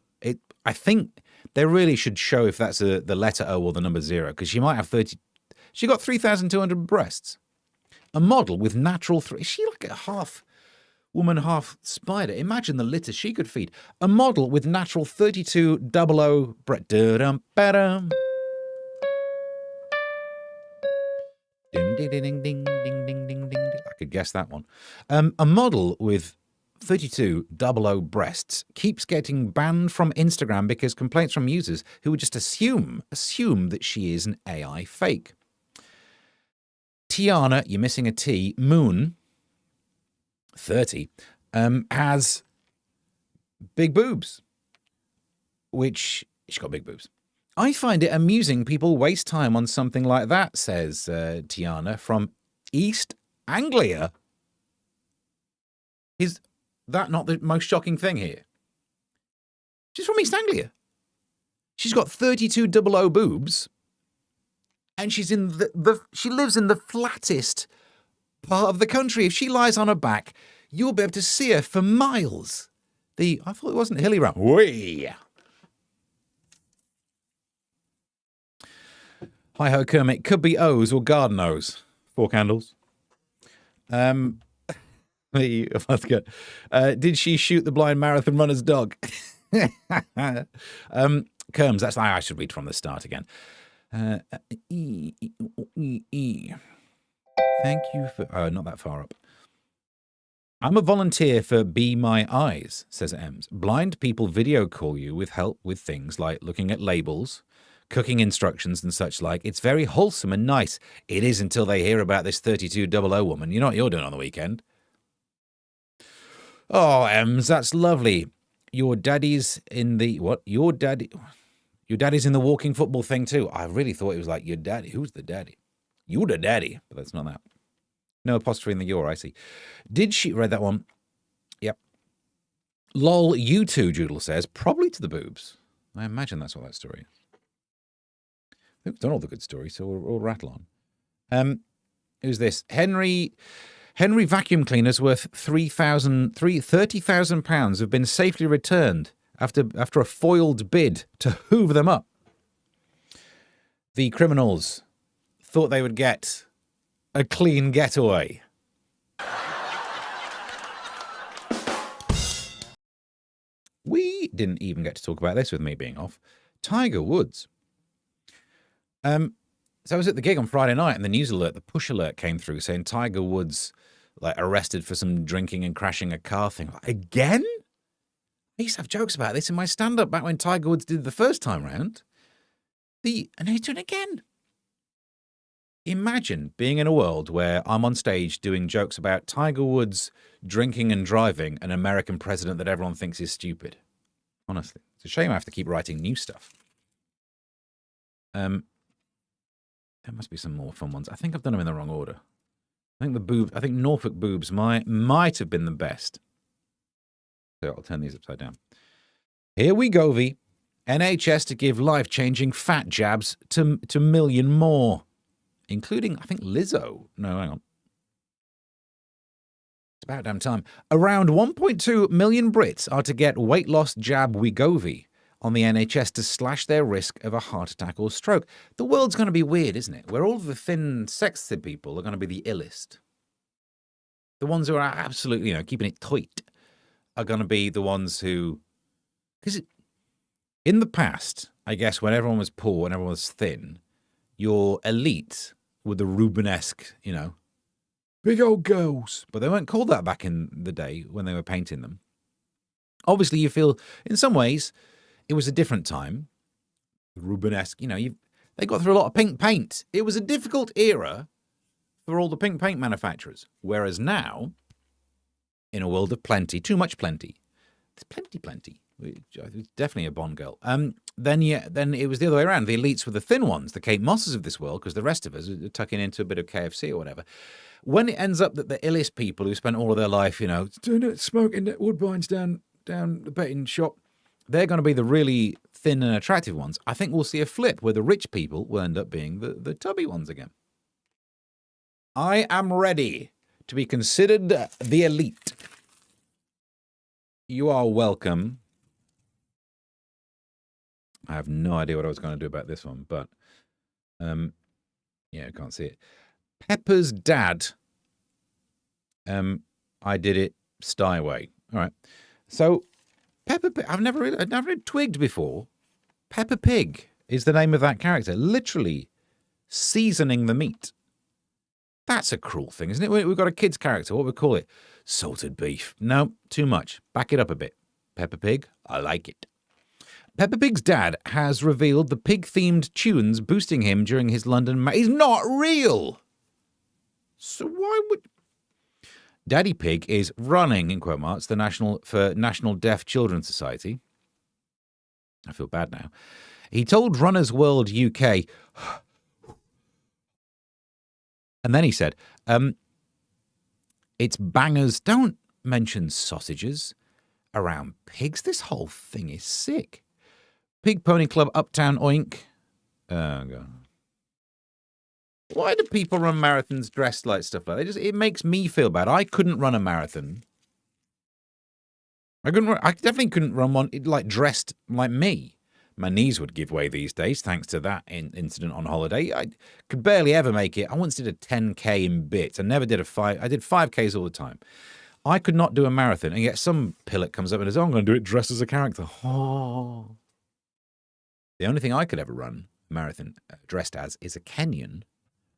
I think they really should show if that's the letter O or the number 0, because she might have 30. She got 3,200 breasts. A model with natural is she like a half woman, half spider? Imagine the litter she could feed. A model with natural 3200 breasts. ding, ding, ding, ding, ding, ding, ding, ding. I could guess that one. A model with 3200 breasts keeps getting banned from Instagram because complaints from users who would just assume that she is an AI fake. Tiana, you're missing a T, Moon, 30, has big boobs, which she's got big boobs. I find it amusing people waste time on something like that, says Tiana from East Anglia. Is that not the most shocking thing here? She's from East Anglia. She's got 3200 boobs, and she's in she lives in the flattest part of the country. If she lies on her back, you'll be able to see her for miles. I thought it wasn't hilly round. Way. Hi ho, Kermit. Could be O's or garden O's. 4 candles. Did she shoot the blind marathon runner's dog? Kerms, that's I should read from the start again. Thank you for not that far up. I'm a volunteer for Be My Eyes, says Ems. Blind people video call you with help with things like looking at labels, cooking instructions and such like. It's very wholesome and nice. It is until they hear about this 3200 woman. You know what you're doing on the weekend? Oh, Ems, that's lovely. Your daddy's in the... What? Your daddy's in the walking football thing too. I really thought it was like your daddy. Who's the daddy? You're the daddy. But that's not that. No apostrophe in the your, I see. Did she... Read that one. Yep. Lol, you too, Joodle says. Probably to the boobs. I imagine that's what that story is. We've done all the good stories, so we'll rattle on. Who's this? Henry vacuum cleaners worth £30,000 have been safely returned after a foiled bid to hoover them up. The criminals thought they would get a clean getaway. We didn't even get to talk about this with me being off. Tiger Woods. So I was at the gig on Friday night and the news alert, the push alert came through saying Tiger Woods arrested for some drinking and crashing a car thing. Again? I used to have jokes about this in my stand-up back when Tiger Woods did it the first time round. And he's doing it again. Imagine being in a world where I'm on stage doing jokes about Tiger Woods drinking and driving an American president that everyone thinks is stupid. Honestly. It's a shame I have to keep writing new stuff. There must be some more fun ones. I think I've done them in the wrong order. I think Norfolk boobs might have been the best. So I'll turn these upside down. Here we go, V. NHS to give life-changing fat jabs to million more. Including, I think, Lizzo. No, hang on. It's about damn time. Around 1.2 million Brits are to get weight loss jab Wegovy on the NHS to slash their risk of a heart attack or stroke. The world's going to be weird, isn't it? Where all of the thin, sexy people are going to be the illest. The ones who are absolutely, keeping it tight are going to be the ones who... Because in the past, I guess, when everyone was poor and everyone was thin, your elite were the Rubenesque, big old girls. But they weren't called that back in the day when they were painting them. Obviously, you feel, in some ways... It was a different time. Rubenesque, they got through a lot of pink paint. It was a difficult era for all the pink paint manufacturers. Whereas now, in a world of plenty, too much plenty, there's plenty. It's definitely a Bond girl. Then it was the other way around. The elites were the thin ones, the Kate Mosses of this world, because the rest of us are tucking into a bit of KFC or whatever. When it ends up that the illest people who spent all of their life, smoking woodbines down the betting shop, they're going to be the really thin and attractive ones. I think we'll see a flip where the rich people will end up being the tubby ones again. I am ready to be considered the elite. You are welcome. I have no idea what I was going to do about this one, but I can't see it. Pepper's dad. I did it Styway. All right. So Peppa Pig, I've never read Twigged before. Peppa Pig is the name of that character, literally seasoning the meat. That's a cruel thing, isn't it? We've got a kid's character. What would we call it? Salted beef. No, too much. Back it up a bit. Peppa Pig, I like it. Peppa Pig's dad has revealed the pig-themed tunes boosting him during his London... He's not real! So why would... Daddy Pig is running, in quote marks, the National Deaf Children's Society. I feel bad now. He told Runners World UK... And then he said, it's bangers. Don't mention sausages around pigs. This whole thing is sick. Pig Pony Club, Uptown Oink. God. Why do people run marathons dressed like stuff like that? It makes me feel bad. I couldn't run a marathon. I definitely couldn't run one like dressed like me. My knees would give way these days, thanks to that incident on holiday. I could barely ever make it. I once did a 10K in bits. I never did a 5. I did 5Ks all the time. I could not do a marathon, and yet some pillock comes up and says, oh, I'm going to do it dressed as a character. Oh. The only thing I could ever run a marathon dressed as is a Kenyan.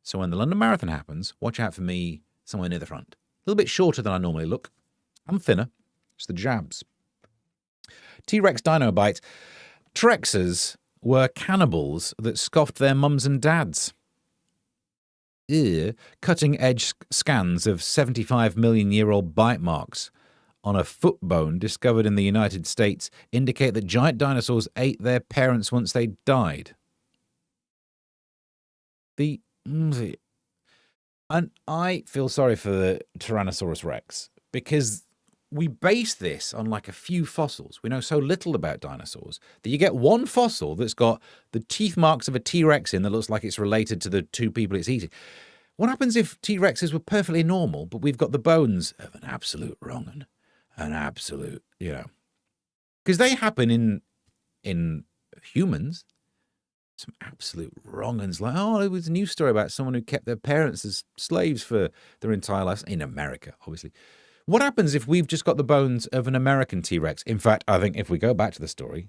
So when the London Marathon happens, watch out for me somewhere near the front. A little bit shorter than I normally look. I'm thinner. It's the jabs. T-Rex Dino Bites. Trexers were cannibals that scoffed their mums and dads. Cutting-edge scans of 75-million-year-old bite marks on a foot bone discovered in the United States indicate that giant dinosaurs ate their parents once they died. And I feel sorry for the Tyrannosaurus Rex because we base this on like a few fossils. We know so little about dinosaurs that you get one fossil that's got the teeth marks of a T-Rex in that looks like it's related to the two people it's eating. What happens if T-Rexes were perfectly normal, but we've got the bones of an absolute wrong un, an absolute, because they happen in humans. Some absolute wrong uns, like, oh, it was a news story about someone who kept their parents as slaves for their entire lives in America, obviously. What happens if we've just got the bones of an American T-Rex? In fact, I think if we go back to the story,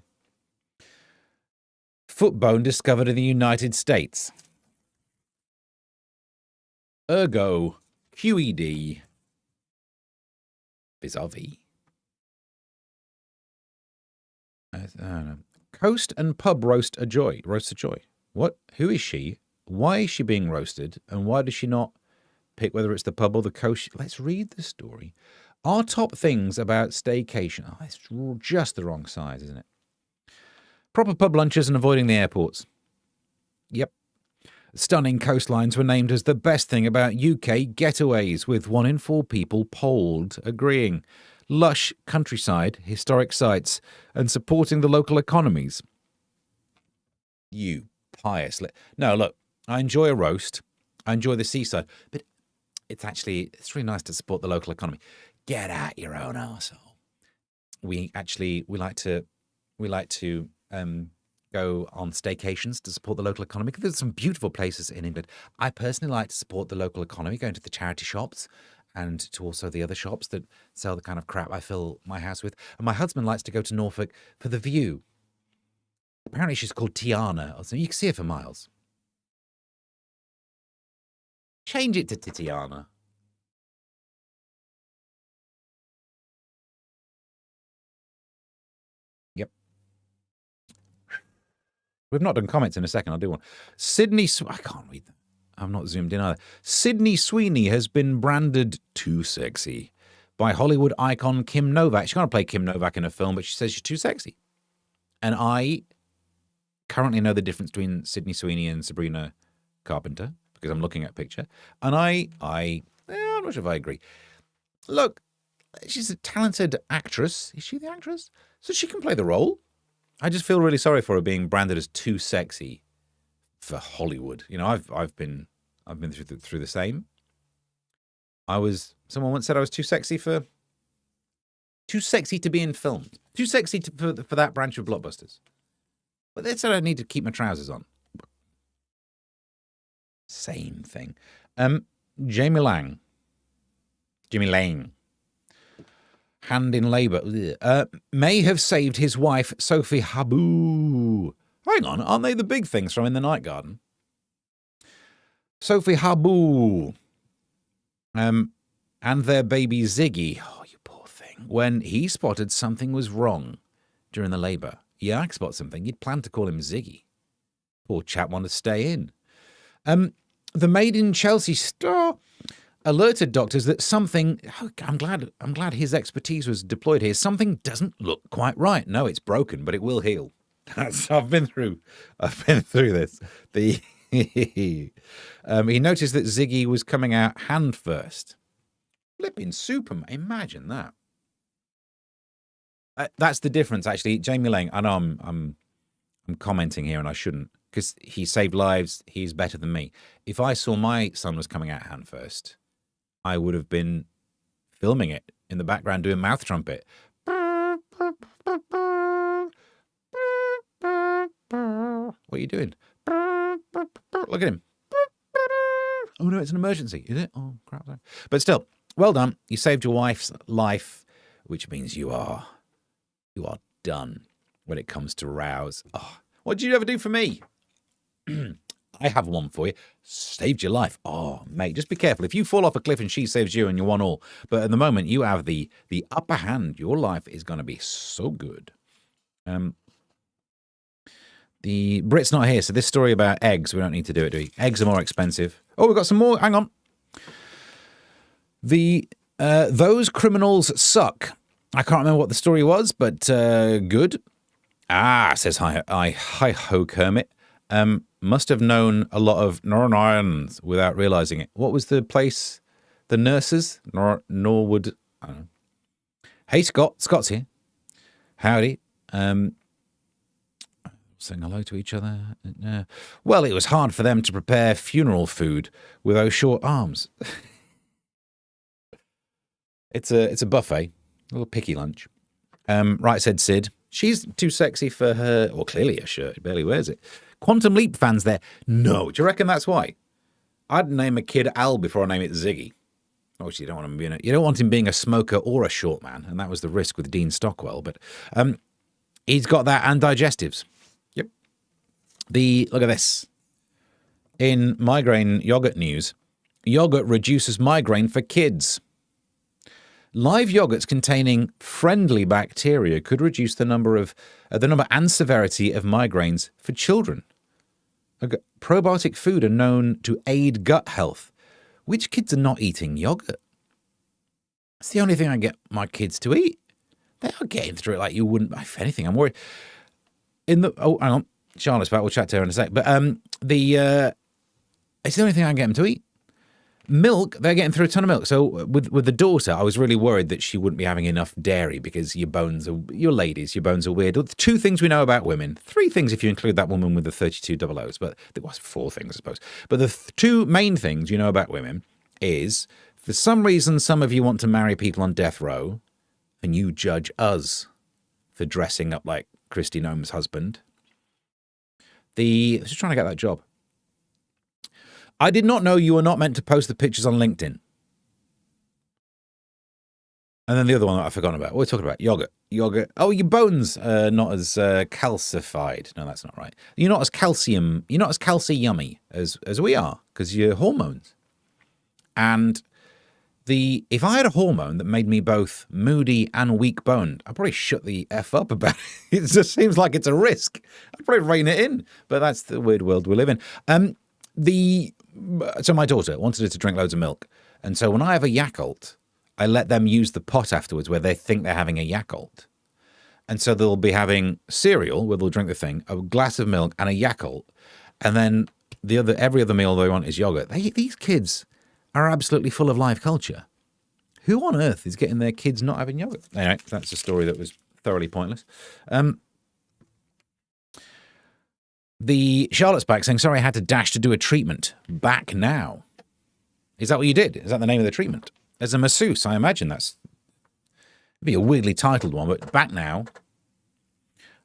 foot bone discovered in the United States. Ergo, QED, vis-a-vis. I don't know. Coast and pub roast a joy. What? Who is she? Why is she being roasted? And why does she not pick whether it's the pub or the coast? Let's read the story. Our top things about staycation. Oh, it's just the wrong size, isn't it? Proper pub lunches and avoiding the airports. Yep. Stunning coastlines were named as the best thing about UK getaways, with 1 in 4 people polled agreeing. Lush countryside, historic sites, and supporting the local economies. You pious... No, look, I enjoy a roast. I enjoy the seaside. But it's really nice to support the local economy. Get out your own arsehole. We like to go on staycations to support the local economy. There's some beautiful places in England. I personally like to support the local economy, going to the charity shops and to also the other shops that sell the kind of crap I fill my house with. And my husband likes to go to Norfolk for the view. Apparently she's called Tiana, or something. You can see her for miles. Change it to Titiana. Yep. We've not done comments in a second. I'll do one. I can't read them. I've not zoomed in either. Sydney Sweeney has been branded too sexy by Hollywood icon Kim Novak. She's going to play Kim Novak in a film, but she says she's too sexy. And I currently know the difference between Sydney Sweeney and Sabrina Carpenter because I'm looking at a picture. And I'm not sure if I agree. Look, she's a talented actress. Is she the actress? So she can play the role. I just feel really sorry for her being branded as too sexy for Hollywood. I've been through the same. Someone once said I was too sexy to be in films. Too sexy for that branch of blockbusters. But they said I need to keep my trousers on. Same thing. Jamie Lang. Hand in labour. May have saved his wife, Sophie Habu. Hang on, aren't they the big things from In the Night Garden? Sophie Habu and their baby Ziggy, oh, you poor thing, when he spotted something was wrong during the labour. Yak spotted something. He'd planned to call him Ziggy. Poor chap wanted to stay in. The Made in Chelsea star alerted doctors that something, I'm glad his expertise was deployed here, something doesn't look quite right. No, it's broken, but it will heal. I've been through this. He noticed that Ziggy was coming out hand first. Flipping Superman, imagine that. That's the difference, actually. Jamie Lang, I know I'm commenting here and I shouldn't, because he saved lives, he's better than me. If I saw my son was coming out hand first, I would have been filming it in the background doing mouth trumpet. What are you doing? Look at him. Oh no, it's an emergency, is it? Oh crap. But still, well done. You saved your wife's life, which means you are done when it comes to rows. Oh, what did you ever do for me? I have one for you. Saved your life. Oh, mate, just be careful. If you fall off a cliff and she saves you and you're 1-1. But at the moment, you have the upper hand. Your life is going to be so good. The Brit's not here, so this story about eggs, we don't need to do it, do we? Eggs are more expensive. Oh, we've got some more. Hang on. Those criminals suck. I can't remember what the story was, but good. Says hi-ho Kermit. Must have known a lot of Northern without realising it. What was the place? The nurses? Norwood? I don't know. Hey, Scott. Scott's here. Howdy. Saying hello to each other. Well, it was hard for them to prepare funeral food with those short arms. It's a buffet. A little picky lunch. Right, said Sid. She's too sexy for her, or clearly her shirt. He barely wears it. Quantum Leap fans there. No. Do you reckon that's why? I'd name a kid Al before I name it Ziggy. Obviously, you don't want him being a smoker or a short man, and that was the risk with Dean Stockwell. But he's got that and digestives. Yep. Look at this. In migraine yogurt news, yogurt reduces migraine for kids. Live yogurts containing friendly bacteria could reduce the number and severity of migraines for children. Probiotic food are known to aid gut health. Which kids are not eating yogurt? That's the only thing I get my kids to eat. They are getting through it like you wouldn't. If anything, I'm worried. Hang on, Charlotte's back. We'll chat to her in a sec. But it's the only thing I can get them to eat. Milk, they're getting through a ton of milk. So with the daughter, I was really worried that she wouldn't be having enough dairy because your bones are weird. 2 things we know about women. 3 things if you include that woman with the 32 double O's. But there was 4 things, I suppose. But the 2 main things you know about women is, for some reason, some of you want to marry people on death row, and you judge us for dressing up like Christy Nome's husband. I was just trying to get that job. I did not know you were not meant to post the pictures on LinkedIn. And then the other one that I've forgotten about. What are we talking about? Yogurt. Oh, your bones are not as calcified. No, that's not right. You're not as calcium-yummy as we are, because you're hormones. And if I had a hormone that made me both moody and weak-boned, I'd probably shut the F up about it. It just seems like it's a risk. I'd probably rein it in. But that's the weird world we live in. So my daughter wanted her to drink loads of milk. And so when I have a Yakult, I let them use the pot afterwards where they think they're having a Yakult. And so they'll be having cereal where they'll drink the thing, a glass of milk and a Yakult. And then every other meal they want is yogurt. These kids are absolutely full of live culture. Who on earth is getting their kids not having yogurt? Anyway, that's a story that was thoroughly pointless. The Charlotte's back saying, sorry, I had to dash to do a treatment. Back now. Is that what you did? Is that the name of the treatment? As a masseuse, I imagine it'd be a weirdly titled one, but back now.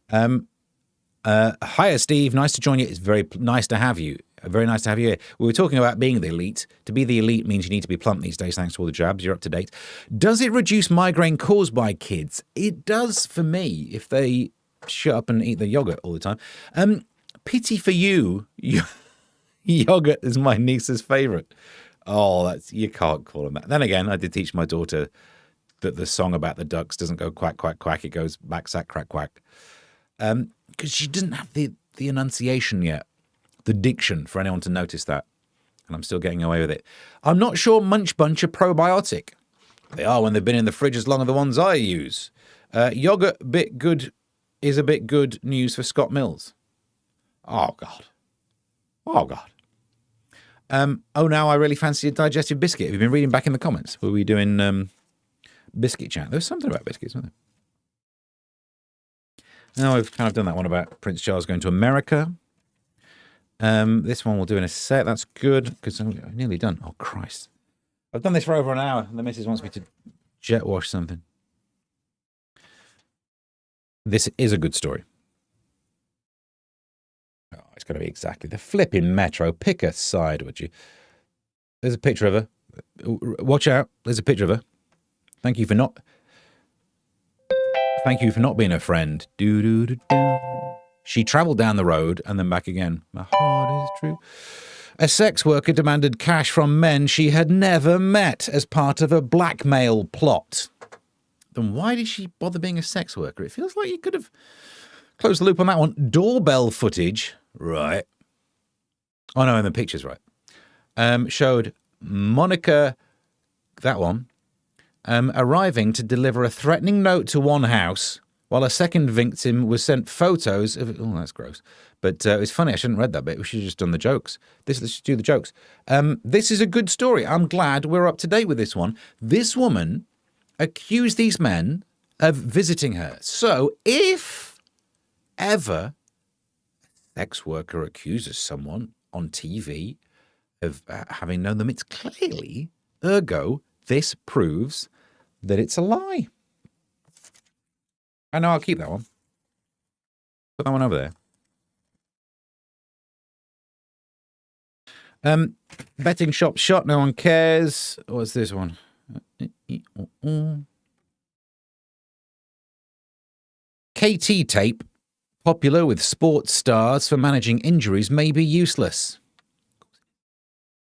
Hiya, Steve. Nice to join you. It's very nice to have you. Very nice to have you here. We were talking about being the elite. To be the elite means you need to be plump these days, thanks to all the jabs. You're up to date. Does it reduce migraine caused by kids? It does for me, if they shut up and eat the yogurt all the time. Pity for you. Yogurt is my niece's favourite. Oh, you can't call them that. Then again, I did teach my daughter that the song about the ducks doesn't go quack, quack, quack. It goes back, sack, crack, quack. Because she didn't have the enunciation yet, the diction for anyone to notice that. And I'm still getting away with it. I'm not sure Munch Bunch are probiotic. They are when they've been in the fridge as long as the ones I use. Yogurt bit good is a bit good news for Scott Mills. Oh, God. Oh, God. Now I really fancy a digestive biscuit. Have you been reading back in the comments? Were we doing biscuit chat? There was something about biscuits, wasn't there? Now we've kind of done that one about Prince Charles going to America. This one we'll do in a sec. That's good because I'm nearly done. Oh, Christ. I've done this for over an hour. The missus wants me to jet wash something. This is a good story. Oh, it's got to be exactly the flipping Metro. Pick a side, would you? There's a picture of her. Watch out. There's a picture of her. Thank you for not being a friend. She travelled down the road and then back again. My heart is true. A sex worker demanded cash from men she had never met as part of a blackmail plot. Then why did she bother being a sex worker? It feels like you could have closed the loop on that one. Doorbell footage, right? Oh no, in the pictures, right? Showed Monica, that one, arriving to deliver a threatening note to one house while a second victim was sent photos of... Oh, that's gross. But it's funny, I shouldn't have read that bit. We should have just done the jokes. Let's just do the jokes. This is a good story. I'm glad we're up to date with this one. This woman accused these men of visiting her. So if ever a sex worker accuses someone on TV of having known them, it's clearly, ergo, this proves that it's a lie. I know, I'll keep that one. Put that one over there. Betting shop shot, no one cares. What's this one? KT tape, popular with sports stars for managing injuries, may be useless.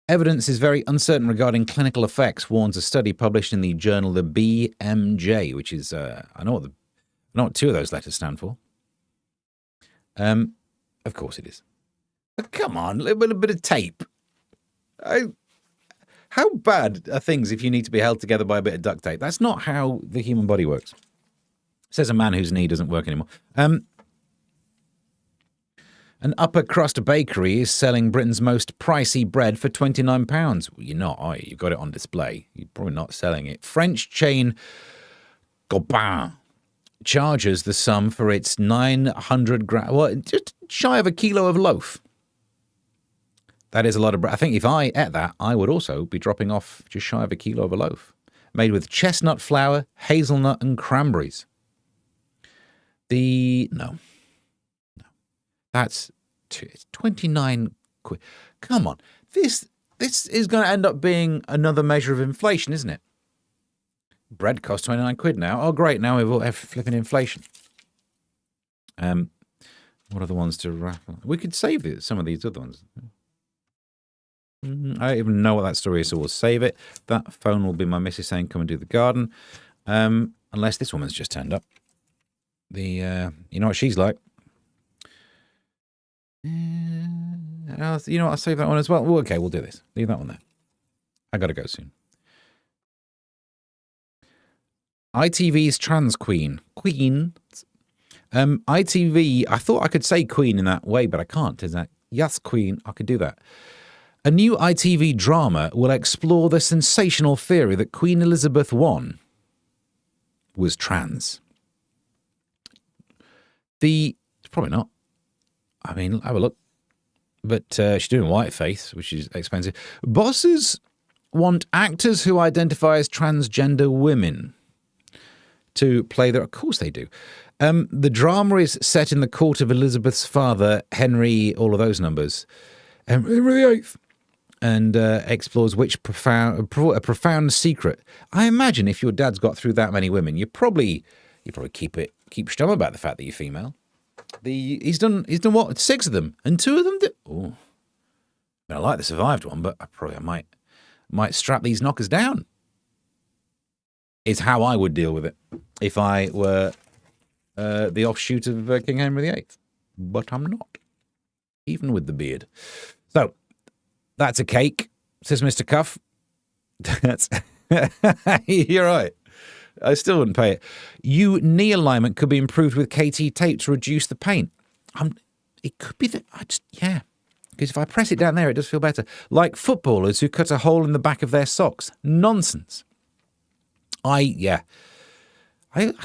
Evidence is very uncertain regarding clinical effects, warns a study published in the journal The BMJ, which is, I know what two of those letters stand for. Of course it is. But come on, a little bit of tape. How bad are things if you need to be held together by a bit of duct tape? That's not how the human body works. Says a man whose knee doesn't work anymore. An upper crust bakery is selling Britain's most pricey bread for £29. Well, you're not, are you? You've got it on display. You're probably not selling it. French chain Gobin charges the sum for its 900 grams, well, just shy of a kilo of loaf. That is a lot of bread. I think if I ate that, I would also be dropping off just shy of a kilo of a loaf. Made with chestnut flour, hazelnut, and cranberries. No. That's it's 29 quid. Come on. This is going to end up being another measure of inflation, isn't it? Bread costs 29 quid now. Oh, great. Now we've all have flipping inflation. What are the ones to raffle? We could save some of these other ones. I don't even know what that story is, so we'll save it. That phone will be my missus saying, come and do the garden. Unless this woman's just turned up. You know what she's like. You know what, I'll save that one as well. Okay, we'll do this. Leave that one there. I gotta go soon. ITV's trans queen. ITV, I thought I could say queen in that way, but I can't. Is that, yes, queen, I could do that. A new ITV drama will explore the sensational theory that Queen Elizabeth I was trans. It's probably not. I mean, have a look. But she's doing whiteface, which is expensive. Bosses want actors who identify as transgender women to play their... Of course they do. The drama is set in the court of Elizabeth's father, Henry, all of those numbers, Henry VIII, and explores a profound secret. I imagine if your dad's got through that many women, you probably keep stum about the fact that you're female. He's done what? 6 of them, and 2 of them did. Oh, I like the survived one, but I might might strap these knockers down. Is how I would deal with it if I were the offshoot of King Henry VIII. But I'm not, even with the beard. So, that's a cake, says Mr. Cuff. That's You're right. I still wouldn't pay it. Knee alignment could be improved with KT tape to reduce the pain. It could be that because if I press it down there, it does feel better. Like footballers who cut a hole in the back of their socks. Nonsense. I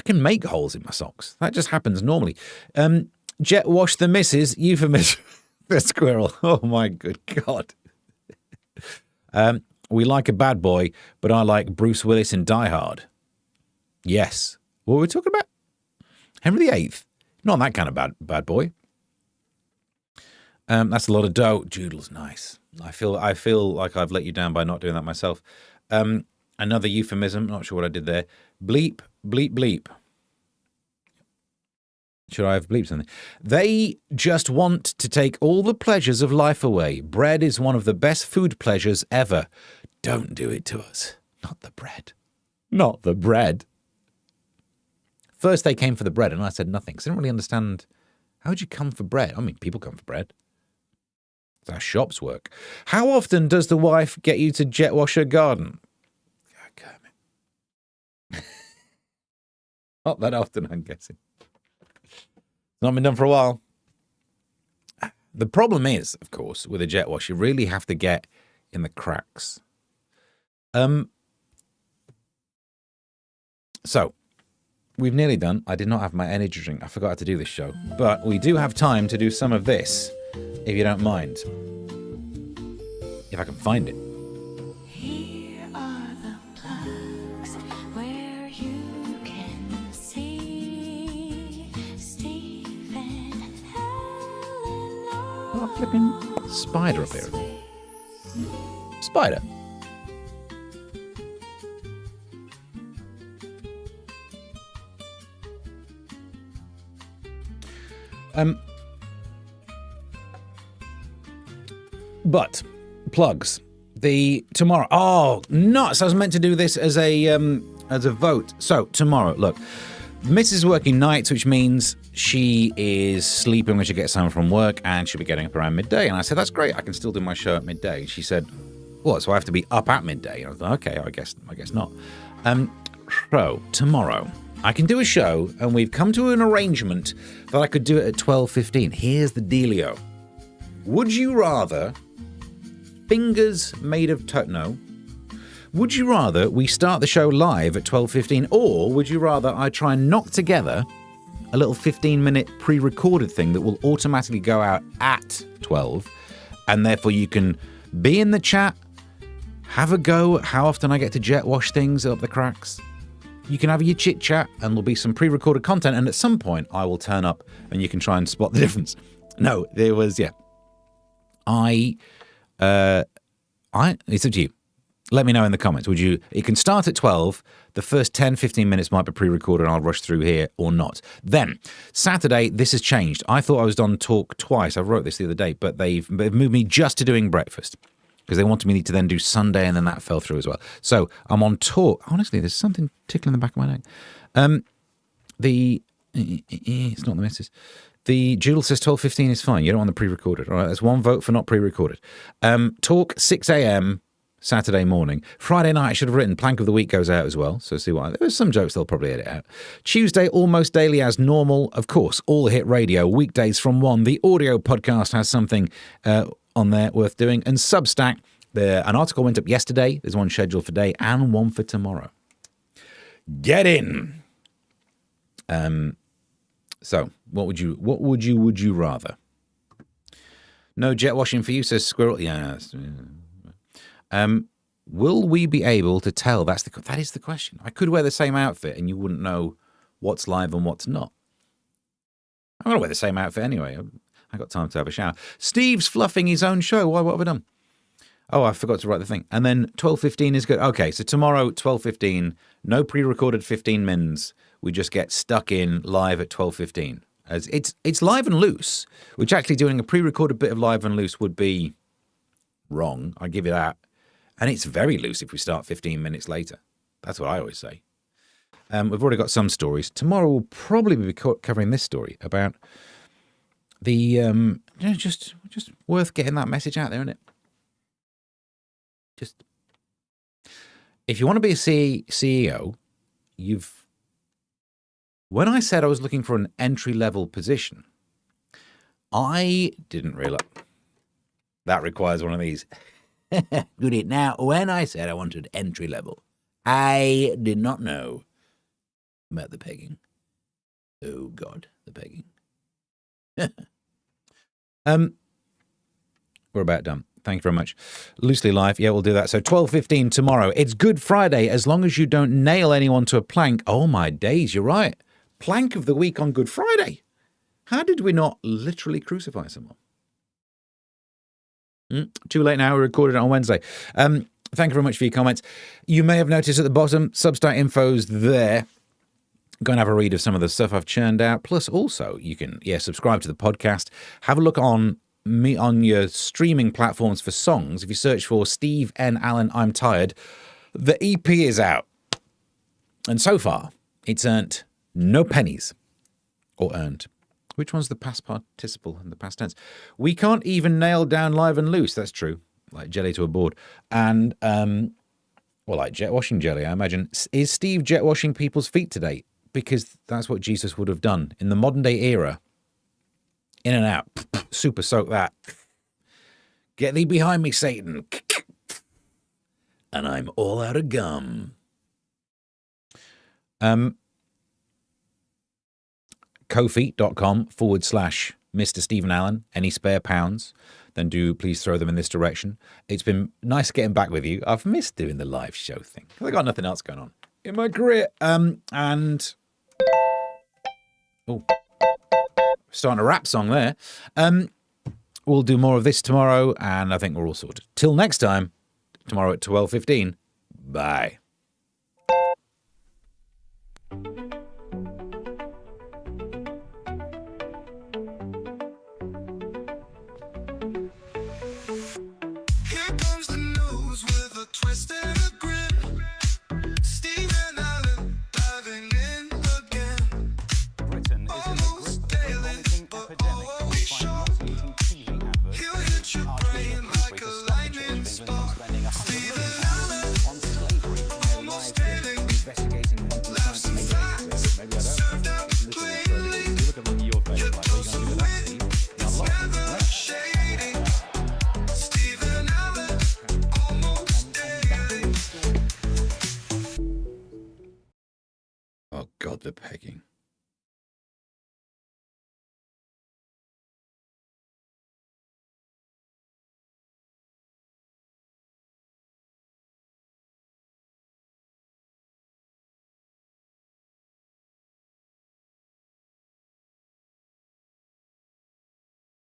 can make holes in my socks. That just happens normally. Jet wash the missus, euphemism. The squirrel. Oh my good God. We like a bad boy, but I like Bruce Willis in Die Hard. Yes. What were we talking about? Henry VIII. Not that kind of bad boy. That's a lot of dough. Joodle's nice. I feel like I've let you down by not doing that myself. Another euphemism. Not sure what I did there. Bleep, bleep, bleep. Should I have bleeped something? They just want to take all the pleasures of life away. Bread is one of the best food pleasures ever. Don't do it to us. Not the bread. Not the bread. First they came for the bread and I said nothing because I didn't really understand. How would you come for bread? I mean, people come for bread. It's how shops work. How often does the wife get you to jet wash her garden? Kermit. Not that often, I'm guessing. It's not been done for a while. The problem is, of course, with a jet wash, you really have to get in the cracks. So, we've nearly done. I did not have my energy drink. I forgot how to do this show. But we do have time to do some of this, if you don't mind. If I can find it. Here are the plugs where you can see Steve and Helen. Oh, flipping spider up here. Spider. But plugs. Tomorrow. Oh, nuts! I was meant to do this as a vote. So tomorrow, look, Mrs. is working nights, which means she is sleeping when she gets home from work, and she'll be getting up around midday. And I said, that's great. I can still do my show at midday. She said, what? So I have to be up at midday? I was like, okay, I guess not. So tomorrow, I can do a show, and we've come to an arrangement that I could do it at 12:15. Here's the dealio. Would you rather fingers made of no? Would you rather we start the show live at 12:15, or would you rather I try and knock together a little 15-minute pre-recorded thing that will automatically go out at 12, and therefore you can be in the chat, have a go at how often I get to jet wash things up the cracks. You can have your chit chat, and there'll be some pre-recorded content, and at some point I will turn up and you can try and spot the difference. No, there was, yeah. It's up to you. Let me know in the comments. It can start at 12. The first 10, 15 minutes might be pre-recorded and I'll rush through here or not. Then, Saturday, this has changed. I thought I was on talk twice. I wrote this the other day, but they've moved me just to doing breakfast because they wanted me to then do Sunday, and then that fell through as well. So I'm on talk. Honestly, there's something tickling the back of my neck. It's not the missus. The Jewel says 12:15 is fine. You don't want the pre-recorded. All right, that's one vote for not pre-recorded. Talk 6 a.m. Saturday morning. Friday night, I should have written Plank of the Week goes out as well. So see what there's some jokes they'll probably edit out. Tuesday, almost daily as normal. Of course, all hit radio. Weekdays from 1. The audio podcast has something on there worth doing. And Substack, an article went up yesterday. There's one scheduled for today and one for tomorrow. Get in. So, what would you rather? No jet washing for you, says Squirrel. Yeah. Will we be able to tell? That is the question. I could wear the same outfit and you wouldn't know what's live and what's not. I'm gonna wear the same outfit anyway. I got time to have a shower. Steve's fluffing his own show. What have I done? Oh, I forgot to write the thing. And then 12:15 is good. Okay, so tomorrow 12:15. No pre-recorded 15 mins. We just get stuck in live at 12:15. As it's live and loose, which actually doing a pre-recorded bit of live and loose would be wrong. I give you that. And it's very loose if we start 15 minutes later. That's what I always say. We've already got some stories. Tomorrow we'll probably be covering this story about the just worth getting that message out there, isn't it? Just if you want to be a CEO, when I said I was looking for an entry-level position, I didn't realize that requires one of these. Good. Now, when I said I wanted entry-level, I did not know about the pegging. Oh, God, the pegging. We're about done. Thank you very much. Loosely Live. Yeah, we'll do that. So 12:15 tomorrow. It's Good Friday as long as you don't nail anyone to a plank. Oh, my days. You're right. Plank of the week on Good Friday. How did we not literally crucify someone? Too late now. We recorded it on Wednesday. Thank you very much for your comments. You may have noticed at the bottom, Substack info's there. Go and have a read of some of the stuff I've churned out. Plus, also, you can subscribe to the podcast. Have a look on your streaming platforms for songs. If you search for Steve N. Allen, I'm Tired, the EP is out. And so far, it's earned no pennies. Or earned. Which one's the past participle and the past tense? We can't even nail down live and loose. That's true. Like jelly to a board. And, like jet washing jelly, I imagine. Is Steve jet washing people's feet today? Because that's what Jesus would have done in the modern day era. In and out. Super soak that. Get thee behind me, Satan. And I'm all out of gum. Ko-fi.com/Mr. Stephen Allen. Any spare pounds, then do please throw them in this direction. It's been nice getting back with you. I've missed doing the live show thing. I've got nothing else going on in my career. Starting a rap song there. We'll do more of this tomorrow, and I think we're all sorted. Till next time, tomorrow at 12:15. Bye.